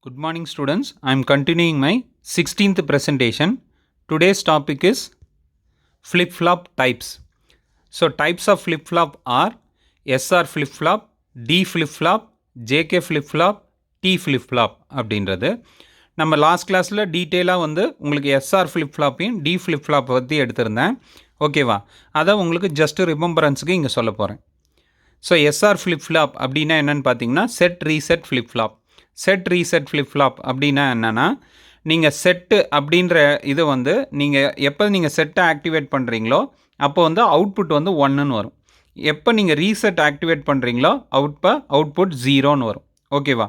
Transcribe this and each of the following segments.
Good morning students. I am continuing my 16th presentation. Today's topic is flip-flop types. So types of flip-flop are SR flip-flop, D flip-flop, JK flip-flop, T flip-flop அப்படின்றது. நம்ம last கிளாஸில் டீட்டெயிலாக வந்து உங்களுக்கு SR ஃப்ளிப்ஃப்ளாப்பையும் D ஃப்ளிப்ஃப்ளாப்பை பற்றி எடுத்திருந்தேன். ஓகேவா? அதை உங்களுக்கு ஜஸ்ட் ரிமெம்பரன்ஸுக்கு இங்கே சொல்ல போகிறேன். ஸோ எஸ்ஆர் ஃப்ளிப்ஃப்ளாப் அப்படின்னா என்னென்னு பார்த்தீங்கன்னா set reset flip-flop. Set reset flip-flop அப்படின்னா என்னென்னா நீங்கள் செட்டு அப்படின்ற இது வந்து நீங்கள் எப்போ நீங்கள் செட்டை ஆக்டிவேட் பண்ணுறீங்களோ அப்போ வந்து அவுட்புட் வந்து 1ன்னு வரும். எப்போ நீங்கள் ரீசெட் ஆக்டிவேட் பண்ணுறீங்களோ அவுட்புட் 0ன்னு வரும். ஓகேவா?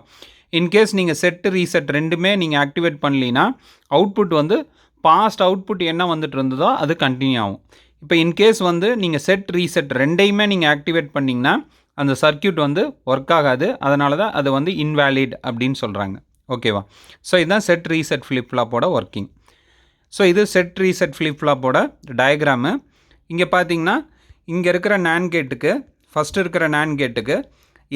இன்கேஸ் நீங்கள் செட்டு ரீசெட் ரெண்டுமே நீங்கள் ஆக்டிவேட் பண்ணலினா அவுட்புட் வந்து பாஸ்ட் அவுட்புட் என்ன வந்துட்டு இருந்ததோ அது கண்டினியூ ஆகும். இப்போ இன்கேஸ் வந்து நீங்கள் செட் ரீசெட் ரெண்டையுமே நீங்கள் ஆக்டிவேட் பண்ணிங்கன்னா அந்த சர்க்கியூட் வந்து ஒர்க் ஆகாது. அதனால தான் அது வந்து இன்வேலிட் அப்படின்னு சொல்கிறாங்க. ஓகேவா? ஸோ இதுதான் செட் ரீசெட் ஃப்ளிப்ஃப்ளாப்போட ஒர்க்கிங். ஸோ இது செட் ரீசெட் ஃப்ளிப்ஃப்ளாப்போட டயக்ராமு. இங்கே பார்த்தீங்கன்னா இங்கே இருக்கிற நேண்ட் கேட்டுக்கு ஃபஸ்ட்டு இருக்கிற நேண்ட் கேட்டுக்கு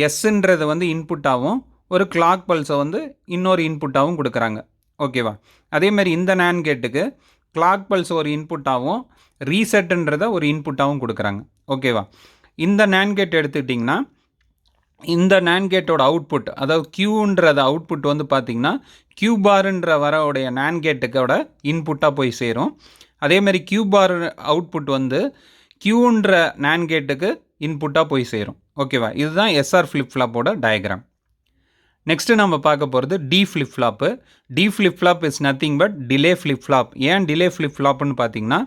எஸ்ன்றது வந்து இன்புட்டாகவும் ஒரு கிளாக் பல்ஸை வந்து இன்னொரு இன்புட்டாகவும் கொடுக்குறாங்க. ஓகேவா? அதேமாதிரி இந்த நேண்ட் கேட்டுக்கு கிளாக் பல்ஸ் ஒரு இன்புட்டாகவும் ரீசெட்டுன்றதை ஒரு இன்புட்டாகவும் கொடுக்குறாங்க. ஓகேவா? இந்த நேண்ட் கேட் எடுத்துக்கிட்டிங்கன்னா இந்த நேண்ட் கேட்டோட அவுட்புட் அதாவது கியூன்றது அவுட்புட் வந்து பார்த்திங்கன்னா கியூ பாருன்ற வரவுடைய நேண்ட் கேட்டுக்கோட இன்புட்டாக போய் சேரும். அதேமாதிரி கியூ பார் அவுட்புட் வந்து கியூன்ற நேண்ட் கேட்டுக்கு இன்புட்டாக போய் சேரும். ஓகேவா? இதுதான் எஸ்ஆர் ஃப்ளிப்ஃப்ளாப்போட டயக்ராம். நெக்ஸ்ட்டு நம்ம பார்க்க போகிறது T flip flop. T flip flop is nothing but delay flip flop. ஏன் டிலே ஃப்ளிப்ஃப்ளாப்னு பார்த்தீங்கன்னா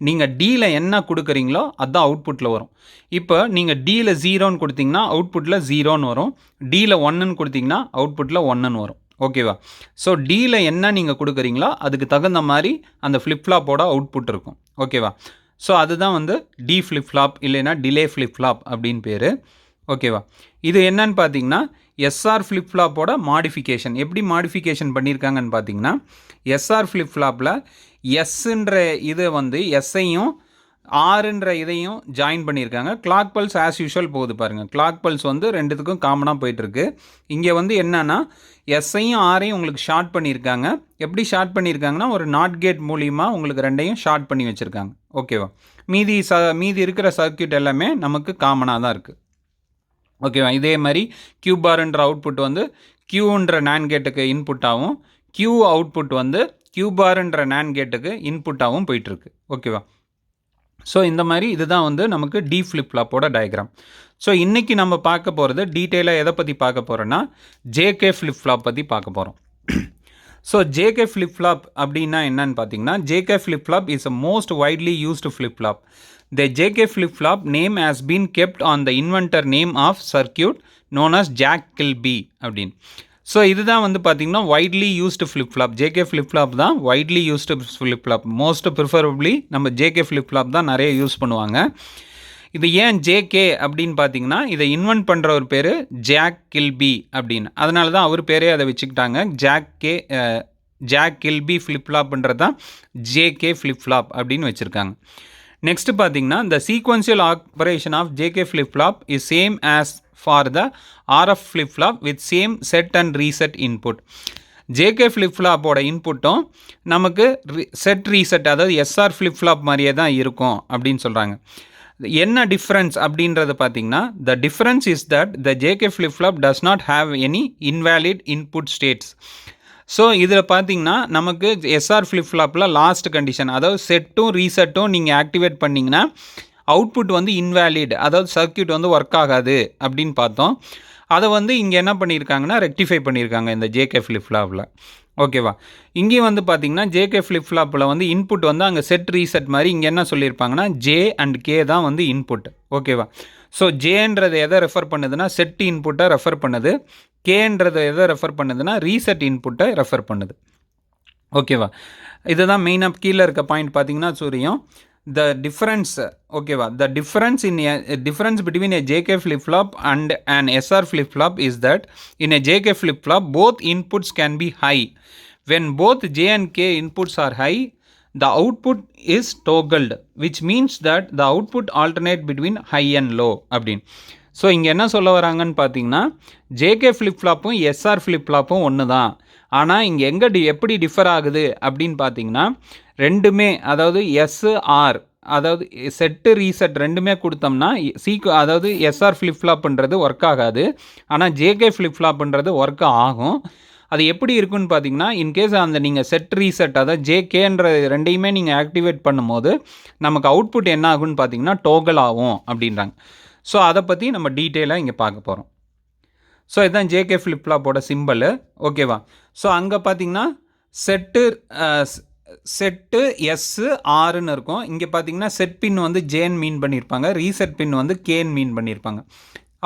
நீங்கள் டியில் என்ன கொடுக்குறீங்களோ அதுதான் அவுட்புட்டில் வரும். இப்போ நீங்கள் டியில் 0ன்னு கொடுத்தீங்கன்னா அவுட்புட்டில் 0ன்னு வரும். டியில் 1ன்னு கொடுத்தீங்கன்னா அவுட்புட்டில் 1ன்னு வரும். ஓகேவா? ஸோ டியில் என்ன நீங்கள் கொடுக்குறீங்களோ அதுக்கு தகுந்த மாதிரி அந்த ஃப்ளிப்ஃப்ளாப்போட அவுட்புட் இருக்கும். ஓகேவா? ஸோ அதுதான் வந்து டி ஃப்ளிப்ஃப்ளாப் இல்லைன்னா டிலே ஃப்ளிப்ஃப்ளாப் அப்படின்னு பேர். ஓகேவா? இது என்னன்னு பார்த்தீங்கன்னா எஸ்ஆர் ஃப்ளிப்ஃப்ளாப்போட மாடிஃபிகேஷன். எப்படி மாடிஃபிகேஷன் பண்ணியிருக்காங்கன்னு பார்த்தீங்கன்னா எஸ்ஆர் ஃப்ளிப்ஃப்ளாப்பில் எஸ்ன்ற இதை வந்து எஸ்ஐயும் ஆறுன்ற இதையும் ஜாயின் பண்ணியிருக்காங்க. கிளாக் பல்ஸ் ஆஸ் யூஷுவல் போகுது பாருங்கள். கிளாக் பல்ஸ் வந்து ரெண்டுத்துக்கும் காமனாக போயிட்டுருக்கு. இங்கே வந்து என்னென்னா எஸ்ஐயும் ஆரையும் உங்களுக்கு ஷார்ட் பண்ணியிருக்காங்க. எப்படி ஷார்ட் பண்ணியிருக்காங்கன்னா ஒரு நாட் கேட் மூலியமாக உங்களுக்கு ரெண்டையும் ஷார்ட் பண்ணி வச்சுருக்காங்க. ஓகேவா? மீதி இருக்கிற சர்க்கியூட் எல்லாமே நமக்கு காமனாக தான் இருக்குது. ஓகேவா? இதே மாதிரி கியூ பார்ன்ற அவுட்புட் வந்து கியூன்ற நேண்ட் கேட்டுக்கு இன்புட்டாகவும் கியூ அவுட்புட் வந்து கியூ பார்ன்ற நேண்ட் கேட்டுக்கு இன்புட்டாகவும் போயிட்டுருக்கு. ஓகேவா? ஸோ இந்த மாதிரி இதுதான் வந்து நமக்கு டி ஃப்ளிப்ஃப்ளாப்போட டயக்ராம். ஸோ இன்றைக்கி நம்ம பார்க்க போகிறது டீட்டெயிலாக எதை பற்றி பார்க்க போகிறோன்னா ஜேகே ஃப்ளிப்ஃப்ளாப் பற்றி பார்க்க போகிறோம். ஸோ ஜேகே ஃப்ளிப்ஃப்ளாப் அப்படின்னா என்னன்னு பார்த்தீங்கன்னா JK flip-flop is a most widely used flip-flop. The JK flip-flop name has been kept on the inventor name of circuit known as Jack Kilby அப்படின். ஸோ இதுதான் வந்து பார்த்திங்கன்னா widely used flip flop. JK flip flop தான் widely used flip flop. Most preferably நம்ம JK flip flop தான் நிறைய use பண்ணுவாங்க. இது ஏன் ஜேகே அப்படின்னு பார்த்தீங்கன்னா இதை இன்வென்ட் பண்ணுற ஒரு பேர் ஜாக் கில்பி அப்படின்னு. அதனால தான் அவர் பேரே அதை வச்சுக்கிட்டாங்க. ஜாக் கில்பி ஃப்ளிப்ஃப்ளாப்ன்றது தான் ஜேகே ஃப்ளிப்ஃப்ளாப் அப்படின்னு வச்சுருக்காங்க. நெக்ஸ்ட் பார்த்தீங்கன்னா the sequential operation of JK flip-flop is same as for the RF flip-flop with same set and reset input. JK flip-flopோட இன்புட்டும் நமக்கு செட் ரீசெட் அதாவது எஸ்ஆர் flip-flop மாதிரியே தான் இருக்கும் அப்படின்னு சொல்கிறாங்க. என்ன டிஃப்ரென்ஸ் அப்படின்றது பார்த்தீங்கன்னா the difference is that the JK flip-flop does not have any invalid input states. So இதில் பார்த்தீங்கன்னா நமக்கு எஸ்ஆர் ஃப்ளிப்ஃப்ளாப்பில் லாஸ்ட் கண்டிஷன் அதாவது செட்டும் ரீசெட்டும் நீங்கள் ஆக்டிவேட் பண்ணிங்கன்னா அவுட்புட் வந்து இன்வேலிட் அதாவது சர்க்கியூட் வந்து ஒர்க் ஆகாது அப்படின்னு பார்த்தோம். அதை வந்து இங்கே என்ன பண்ணியிருக்காங்கன்னா ரெக்டிஃபை பண்ணியிருக்காங்க இந்த ஜேகே ஃப்ளிப்ஃப்ளாப்பில். ஓகேவா? இங்கேயும் வந்து பார்த்தீங்கன்னா ஜேகே ஃப்ளிப்ஃப்ளாப்பில் வந்து இன்புட் வந்து அங்கே செட் ரீசெட் மாதிரி இங்கே என்ன சொல்லியிருப்பாங்கன்னா ஜே அண்ட் கே தான் வந்து இன்புட். ஓகேவா? ஸோ ஜேன்றது எதை ரெஃபர் பண்ணுதுன்னா செட் இன்புட்டை ரெஃபர் பண்ணுது. கேன்றது எதை ரெஃபர் பண்ணுதுன்னா ரீசெட் இன்புட்டை ரெஃபர் பண்ணுது. ஓகேவா? இதுதான் மெயினாக கீழே இருக்க பாயிண்ட் பார்த்தீங்கன்னா சூரியம் த டிஃப்ரென்ஸ். ஓகேவா? த difference between a JK flip-flop and an SR flip-flop is that in a JK flip-flop both inputs can be high. When both J and K inputs are high, the output is toggled, which means that the output alternate between high and low அப்படின். So இங்கே என்ன சொல்ல வராங்கன்னு பார்த்தீங்கன்னா JK flip ஃப்ளாப்பும் SR flip ஃப்ளாப்பும் ஒன்று தான். ஆனால் இங்கே எப்படி டிஃபர் ஆகுது அப்படின்னு பார்த்தீங்கன்னா ரெண்டுமே, அதாவது எஸ்ஆர் அதாவது செட்டு ரீசெட் ரெண்டுமே கொடுத்தோம்னா அதாவது எஸ்ஆர் ஃப்ளிப் ஃப்ளாப்ன்றது ஒர்க் ஆகாது. ஆனால் ஜேகே ஃப்ளிப் ஃப்ளாப்ன்றது ஒர்க் ஆகும். அது எப்படி இருக்குன்னு பார்த்தீங்கன்னா இன்கேஸ் அந்த நீங்கள் செட் ரீசெட் அதாவது ஜேகேன்ற ரெண்டையுமே நீங்கள் ஆக்டிவேட் பண்ணும்போது நமக்கு அவுட்புட் என்ன ஆகுன்னு பார்த்தீங்கன்னா டோகல் ஆகும் அப்படின்றாங்க. ஸோ அதை பற்றி நம்ம டீட்டெயிலாக இங்கே பார்க்க போகிறோம். ஸோ இதுதான் ஜேகே ஃப்ளிப் ஃப்ளாப்போட சிம்பிள். ஓகேவா? ஸோ அங்கே பார்த்தீங்கன்னா செட்டு எஸ்ஸு ஆறுன்னு இருக்கும். இங்கே பார்த்தீங்கன்னா செட் பின் வந்து ஜேன்னு மீன் பண்ணியிருப்பாங்க, ரீசெட் பின் வந்து கேன்னு மீன் பண்ணியிருப்பாங்க.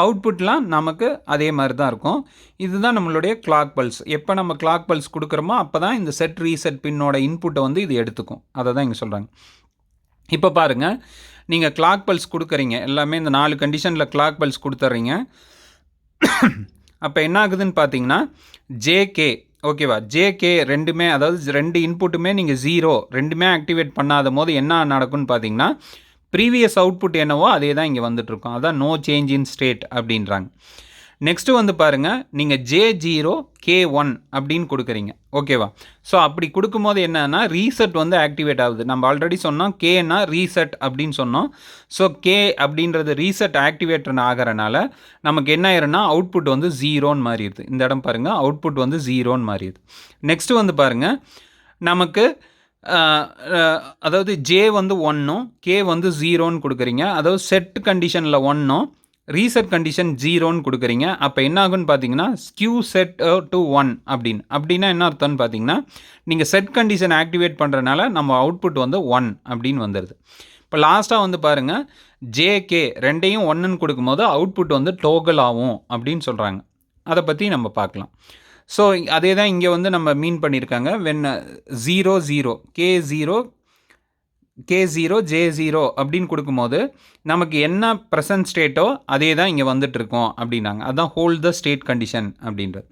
அவுட்புட்லாம் நமக்கு அதே மாதிரி தான் இருக்கும். இதுதான் நம்மளுடைய கிளாக் பல்ஸ். எப்போ நம்ம கிளாக் பல்ஸ் கொடுக்குறோமோ அப்போ தான் இந்த செட் ரீசெட் பின்னோட இன்புட்டை வந்து இது எடுத்துக்கும். அதை தான் இங்கே சொல்கிறாங்க. இப்போ பாருங்கள், நீங்கள் கிளாக் பல்ஸ் கொடுக்குறீங்க, எல்லாமே இந்த 4 கண்டிஷனில் கிளாக் பல்ஸ் கொடுத்துட்றீங்க. அப்போ என்ன ஆகுதுன்னு பார்த்தீங்கன்னா ஜேகே, ஓகேவா, ஜேகே ரெண்டுமே, அதாவது 2 இன்புட்டுமே நீங்கள் 0 ரெண்டுமே ஆக்டிவேட் பண்ணாத போது என்ன நடக்கும்னு பார்த்தீங்கன்னா ப்ரீவியஸ் அவுட்புட் என்னவோ அதே தான் இங்கே வந்துட்டுருக்கோம். அதான் நோ சேஞ்ச் இன் ஸ்டேட் அப்படின்றாங்க. நெக்ஸ்ட்டு வந்து பாருங்கள், நீங்கள் J0 K1 அப்படின்னு கொடுக்குறீங்க, ஓகேவா. ஸோ அப்படி கொடுக்கும்போது என்னன்னா ரீசெட் வந்து ஆக்டிவேட் ஆகுது. நம்ம ஆல்ரெடி சொன்னோம் கேனா ரீசெட் அப்படின்னு சொன்னோம். ஸோ கே அப்படின்றது ரீசெட் ஆக்டிவேட் ஆகிறனால நமக்கு என்ன ஆயிருன்னா அவுட்புட் வந்து 0ன்னு மாறிடுது. இந்த இடம் பாருங்கள், அவுட்புட் வந்து 0ன்னு மாறிடுது. நெக்ஸ்ட்டு வந்து பாருங்கள், நமக்கு அதாவது ஜே வந்து 1ம் கே வந்து 0ன்னு கொடுக்குறீங்க. அதாவது செட் கண்டிஷனில் 1ம் ரீசெட் கண்டிஷன் 0ன்னு கொடுக்குறீங்க. அப்போ என்ன ஆகுன்னு பார்த்தீங்கன்னா ஸ்கியூ செட் டு 1 அப்படின்னா என்ன அர்த்தம்னு பார்த்தீங்கன்னா நீங்கள் செட் கண்டிஷன் ஆக்டிவேட் பண்ணுறதுனால நம்ம அவுட்புட் வந்து 1 அப்படின்னு வந்துடுது. இப்போ லாஸ்ட்டாக வந்து பாருங்கள், ஜேகே ரெண்டையும் 1ன்னு கொடுக்கும்போது அவுட்புட் வந்து டோகல் ஆகும் அப்படின்னு சொல்கிறாங்க. அதை பற்றி நம்ம பார்க்கலாம். ஸோ அதே தான் இங்கே வந்து நம்ம மீன் பண்ணியிருக்காங்க. வென் 0 K0 J0 அப்படின்னு கொடுக்கும்போது நமக்கு என்ன ப்ரெசன்ட் ஸ்டேட்டோ அதே தான் இங்கே வந்துட்டுருக்கோம் அப்படின்னாங்க. அதுதான் ஹோல்ட் த ஸ்டேட் கண்டிஷன் அப்படின்றது.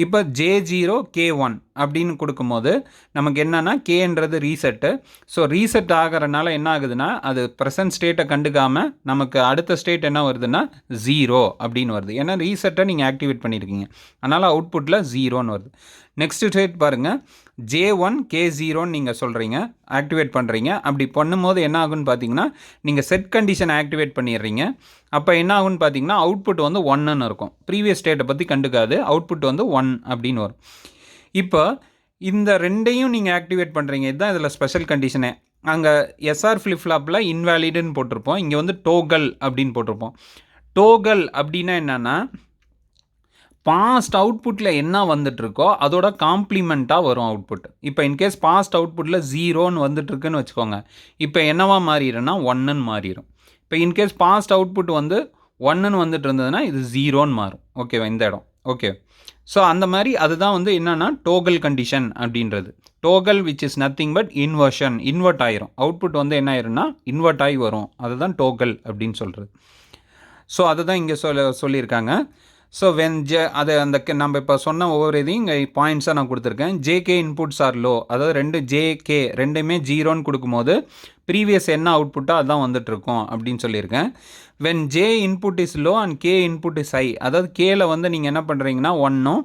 இப்போ J0 K1 அப்படின்னு கொடுக்கும்போது நமக்கு என்னென்னா கேன்றது ரீசெட்டு. ஸோ ரீசெட் ஆகிறனால என்ன ஆகுதுன்னா அது ப்ரெசன்ட் ஸ்டேட்டை கண்டுக்காமல் நமக்கு அடுத்த ஸ்டேட் என்ன வருதுன்னா 0 அப்படின்னு வருது. ஏன்னா ரீசெட்டை நீங்கள் ஆக்டிவேட் பண்ணியிருக்கீங்க, அதனால் அவுட்புட்டில் 0ன்னு வருது. நெக்ஸ்ட் ஸ்டேட் பாருங்கள், J1 K0ன்னு நீங்கள் சொல்கிறீங்க, ஆக்டிவேட் பண்ணுறீங்க. அப்படி பண்ணும்போது என்ன ஆகுன்னு பார்த்தீங்கன்னா நீங்கள் செட் கண்டிஷன் ஆக்டிவேட் பண்ணிடுறீங்க. அப்போ என்ன ஆகுன்னு பார்த்தீங்கன்னா அவுட்புட் வந்து 1ன்னு இருக்கும். ப்ரீவியஸ் ஸ்டேட்டை பற்றி கண்டுக்காது, அவுட்புட் வந்து 1 அப்படின்னு வரும். இப்போ இந்த ரெண்டையும் நீங்கள் ஆக்டிவேட் பண்ணுறீங்க, இதுதான் இதில் ஸ்பெஷல் கண்டிஷனே. அங்கே எஸ்ஆர் ஃப்ளிப் ஃப்ளாப்பில் இன்வேலிடுன்னு போட்டிருப்போம், இங்கே வந்து டோகல் அப்படின்னு போட்டிருப்போம். டோகல் அப்படின்னா என்னென்னா பாஸ்ட் அவுட்புட்டில் என்ன வந்துட்டுருக்கோ அதோட காம்ப்ளிமெண்ட்டாக வரும் அவுட்புட். இப்போ இன்கேஸ் பாஸ்ட் அவுட்புட்டில் 0ன்னு வந்துட்டுருக்குன்னு வச்சுக்கோங்க, இப்போ என்னவா மாறிடும்னா 1ன்னு மாறிடும். இப்போ இன்கேஸ் பாஸ்ட் அவுட்புட் வந்து 1ன்னு வந்துட்டு இருந்ததுன்னா இது 0ன்னு மாறும். ஓகேவா, இந்த இடம் ஓகே. ஸோ அந்த மாதிரி அதுதான் வந்து என்னென்னா டோகல் கண்டிஷன் அப்படின்றது. Toggle which is nothing but inversion, invert ஆயிரும். அவுட்புட் வந்து என்ன ஆயிரும்னா இன்வெர்ட் ஆகி வரும், அதுதான் டோகல் அப்படின்னு சொல்கிறது. ஸோ அதுதான் இங்கே சொல்லியிருக்காங்க. ஸோ அது அந்த நம்ம இப்போ சொன்ன ஒவ்வொரு இதையும் இங்கே பாயிண்ட்ஸாக நான் கொடுத்துருக்கேன். ஜேகே இன்புட்ஸ் ஆர் லோ, அதாவது ஜேகே ரெண்டுமே 0ன்னு கொடுக்கும்போது ப்ரீவியஸ் என்ன அவுட்புட்டோ அதுதான் வந்துட்டுருக்கோம் அப்படின்னு சொல்லியிருக்கேன். When J input is low and K input is high, அதாவது கேல வந்து நீங்கள் என்ன பண்ணுறீங்கன்னா 1ம்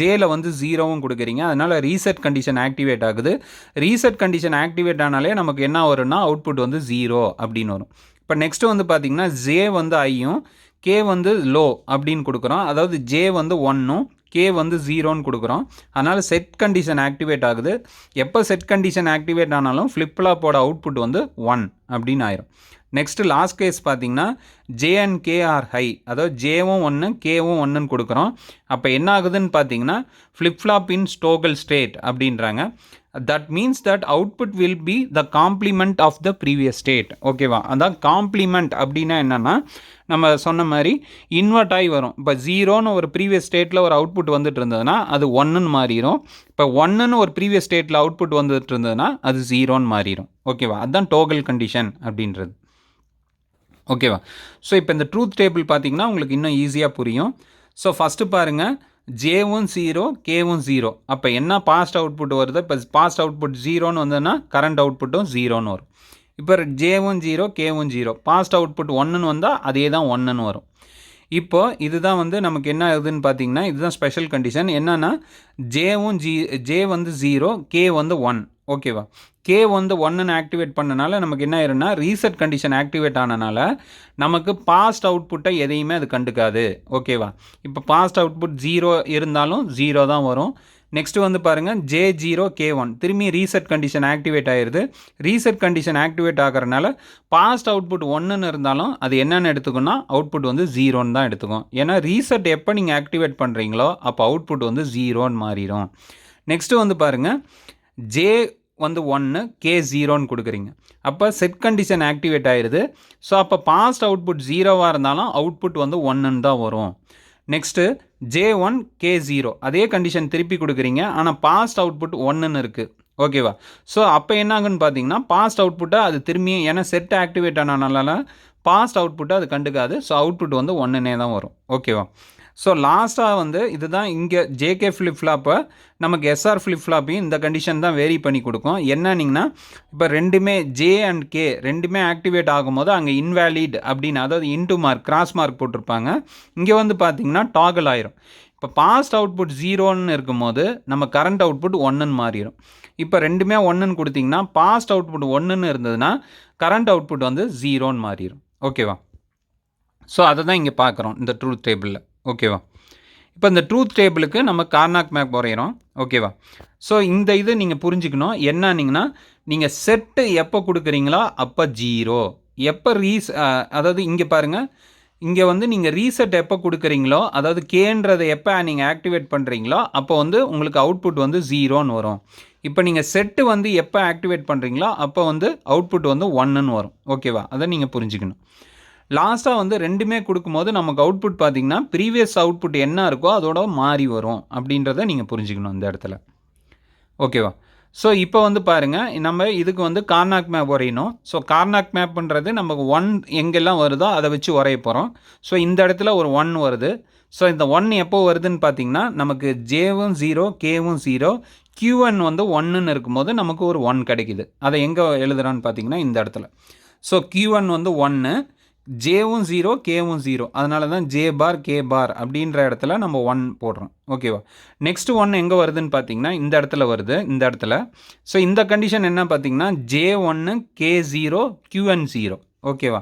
ஜேல வந்து 0வும் கொடுக்குறீங்க. அதனால் ரீசெட் கண்டிஷன் ஆக்டிவேட் ஆகுது. ரீசெட் கண்டிஷன் ஆக்டிவேட் ஆனாலே நமக்கு என்ன வரும்னா அவுட்புட் வந்து 0 அப்படின்னு வரும். இப்போ நெக்ஸ்ட்டு வந்து பார்த்திங்கன்னா ஜே வந்து ஐயும் கே வந்து லோ அப்படின்னு கொடுக்குறோம். அதாவது ஜே வந்து 1ம் கே வந்து 0ன்னு கொடுக்குறோம். அதனால் செட் கண்டிஷன் ஆக்டிவேட் ஆகுது. எப்போ செட் கண்டிஷன் ஆக்டிவேட் ஆனாலும் ஃப்ளிப் ஃப்ளாப்போட அவுட்புட் வந்து 1 அப்படின்னு ஆயிரும். நெக்ஸ்ட்டு லாஸ்ட் கேஸ் பார்த்திங்கன்னா J and K are high, அதாவது ஜேவும் 1 கேவும் 1ன்னு கொடுக்குறோம். அப்போ என்ன ஆகுதுன்னு பார்த்தீங்கன்னா flip flop in toggle state அப்படின்றாங்க. That means that output will be the complement of the previous state. ஓகேவா, அதான் காம்ப்ளிமெண்ட் அப்படின்னா என்னென்னா நம்ம சொன்ன மாதிரி இன்வெர்ட் ஆகி வரும். இப்போ 0ன்னு ஒரு ப்ரீவியஸ் ஸ்டேட்டில் ஒரு அவுட்புட் வந்துட்டு இருந்ததுன்னா அது 1ன்னு மாறிடும். இப்போ 1ன்னு ஒரு ப்ரீவியஸ் ஸ்டேட்டில் அவுட்புட் வந்துட்டு இருந்ததுன்னா அது 0ன்னு மாறிடும். ஓகேவா, அதுதான் டோகல் கண்டிஷன் அப்படின்றது. ஓகேவா, ஸோ இப்போ இந்த ட்ரூத் டேபிள் பார்த்தீங்கன்னா உங்களுக்கு இன்னும் ஈஸியாக புரியும். ஸோ ஃபஸ்ட்டு பாருங்கள், ஜேவும் 0 கேவும் 0. அப்போ என்ன பாஸ்ட் அவுட்புட் வருது, இப்போ பாஸ்ட் அவுட்புட் 0ன்னு வந்ததுன்னா கரண்ட் அவுட்புட்டும் 0ன்னு வரும். இப்போ ஜேவும் 0 கேவும் 0, பாஸ்ட் அவுட்புட் 1ன்னு வந்தால் அதே தான் 1ன்னு வரும். இப்போ இதுதான் வந்து நமக்கு என்ன ஆகுதுன்னு பார்த்தீங்கன்னா, இதுதான் ஸ்பெஷல் கண்டிஷன். என்னன்னா ஜே வந்து 0, கே வந்து 1. ஓகேவா? கே வந்து 1ன்னு ஆக்டிவேட் பண்ணனால நமக்கு என்ன ஆயிரும்னா, ரீசெட் கண்டிஷன் ஆக்டிவேட் ஆனனால நமக்கு பாஸ்ட் அவுட்புட்டை எதையுமே அது கண்டுக்காது. ஓகேவா? இப்போ பாஸ்ட் அவுட்புட் 0 இருந்தாலும் 0 தான் வரும். நெக்ஸ்ட் வந்து பாருங்கள் J0 K1 திரும்பி ரீசெட் கண்டிஷன் ஆக்டிவேட் ஆயிடுது. ரீசெட் கண்டிஷன் ஆக்டிவேட் ஆகிறனால பாஸ்ட் அவுட்புட் 1ன்னு இருந்தாலும் அது என்னென்னு எடுத்துக்கோன்னா அவுட்புட் வந்து 0ன்னு தான் எடுத்துக்கும். ஏன்னா ரீசெட் எப்போ நீங்கள் ஆக்டிவேட் பண்ணுறீங்களோ அப்போ அவுட்புட் வந்து 0ன்னு மாறிடும். நெக்ஸ்ட்டு வந்து பாருங்கள் J வந்து 1 K0ன்னு கொடுக்குறீங்க. அப்போ செட் கண்டிஷன் ஆக்டிவேட் ஆயிடுது. ஸோ அப்போ பாஸ்ட் அவுட்புட் 0வாக இருந்தாலும் அவுட்புட் வந்து 1ன்னு தான் வரும். நெக்ஸ்ட்டு J1 K0 அதே கண்டிஷன் திருப்பி கொடுக்குறீங்க. ஆனால் பாஸ்ட் அவுட்புட் 1ன்னு இருக்குது. ஓகேவா? ஸோ அப்போ என்ன ஆகுன்னு பார்த்தீங்கன்னா பாஸ்ட் அவுட்புட்டை அது திரும்பியும் ஏன்னா செட் ஆக்டிவேட் ஆனனால பாஸ்ட் அவுட்புட்டை அது கண்டுக்காது. ஸோ அவுட்புட் வந்து 1ன்னே தான் வரும். ஓகேவா? ஸோ லாஸ்ட்டாக வந்து இதுதான் இங்கே ஜேகே ஃப்ளிப் ஃப்ளாப்பை நமக்கு எஸ்ஆர் ஃப்ளிப் ஃப்ளாப்பையும் இந்த கண்டிஷன் தான் வேரி பண்ணி கொடுக்கும். என்னன்னிங்கன்னா இப்போ ரெண்டுமே ஜே அண்ட் கே ரெண்டுமே ஆக்டிவேட் ஆகும்போது அங்கே இன்வேலிட் அப்படின்னு அதாவது இன்டு மார்க் கிராஸ் மார்க் போட்டிருப்பாங்க. இங்கே வந்து பார்த்திங்கன்னா டாகல் ஆயிரும். இப்போ பாஸ்ட் அவுட்புட் 0ன்னு இருக்கும்போது நம்ம கரண்ட் அவுட்புட் 1ன்னு மாறிடும். இப்போ ரெண்டுமே 1ன்னு கொடுத்திங்கன்னா பாஸ்ட் அவுட்புட் 1ன்னு இருந்ததுன்னா கரண்ட் அவுட்புட் வந்து 0ன்னு மாறிடும். ஓகேவா? ஸோ அதை தான் இங்கே பார்க்குறோம் இந்த ட்ரூத் டேபிளில். ஓகேவா? இப்போ இந்த ட்ரூத் டேபிளுக்கு நம்ம கார்னாக் மேப் வரைகிறோம். ஓகேவா? ஸோ இந்த இது நீங்கள் புரிஞ்சுக்கணும். என்னன்னிங்கன்னா நீங்கள் செட்டு எப்போ கொடுக்குறீங்களோ அப்போ 0 எப்போ அதாவது இங்கே பாருங்கள் இங்கே வந்து நீங்கள் ரீசெட் எப்போ கொடுக்குறீங்களோ அதாவது கேன்றதை எப்போ நீங்கள் ஆக்டிவேட் பண்ணுறீங்களோ அப்போ வந்து உங்களுக்கு அவுட்புட் வந்து 0ன்னு வரும். இப்போ நீங்கள் செட்டு வந்து எப்போ ஆக்டிவேட் பண்ணுறீங்களோ அப்போ வந்து அவுட்புட் வந்து 1ன்னு வரும். ஓகேவா? அதை நீங்கள் புரிஞ்சுக்கணும். லாஸ்ட்டாக வந்து ரெண்டுமே கொடுக்கும்போது நமக்கு அவுட்புட் பார்த்திங்கன்னா ப்ரீவியஸ் அவுட்புட் என்ன இருக்கோ அதோட மாறி வரும் அப்படின்றத நீங்கள் புரிஞ்சுக்கணும் இந்த இடத்துல. ஓகேவா? ஸோ இப்போ வந்து பாருங்கள் நம்ம இதுக்கு வந்து கார்னாக் மேப் வரையணும். ஸோ கார்னாக் மேப்ன்றது நமக்கு 1 எங்கெல்லாம் வருதோ அதை வச்சு வரைய போகிறோம். ஸோ இந்த இடத்துல ஒரு 1 வருது. ஸோ இந்த 1 எப்போ வருதுன்னு பார்த்தீங்கன்னா நமக்கு ஜேவும் 0 கேவும் 0 Q1 வந்து 1ன்னு இருக்கும்போது நமக்கு ஒரு 1 கிடைக்குது. அதை எங்கே எழுதுறான்னு பார்த்தீங்கன்னா இந்த இடத்துல. ஸோ Q1 வந்து 1 ஜேவும் 0 கேவும் 0 அதனால தான் ஜே பார் கே பார் அப்படின்ற இடத்துல நம்ம 1 போடுறோம். ஓகேவா? நெக்ஸ்ட் 1 எங்கே வருதுன்னு பார்த்தீங்கன்னா இந்த இடத்துல வருது இந்த இடத்துல. ஸோ இந்த கண்டிஷன் என்ன பார்த்தீங்கன்னா J1 K0 Q1 0. ஓகேவா?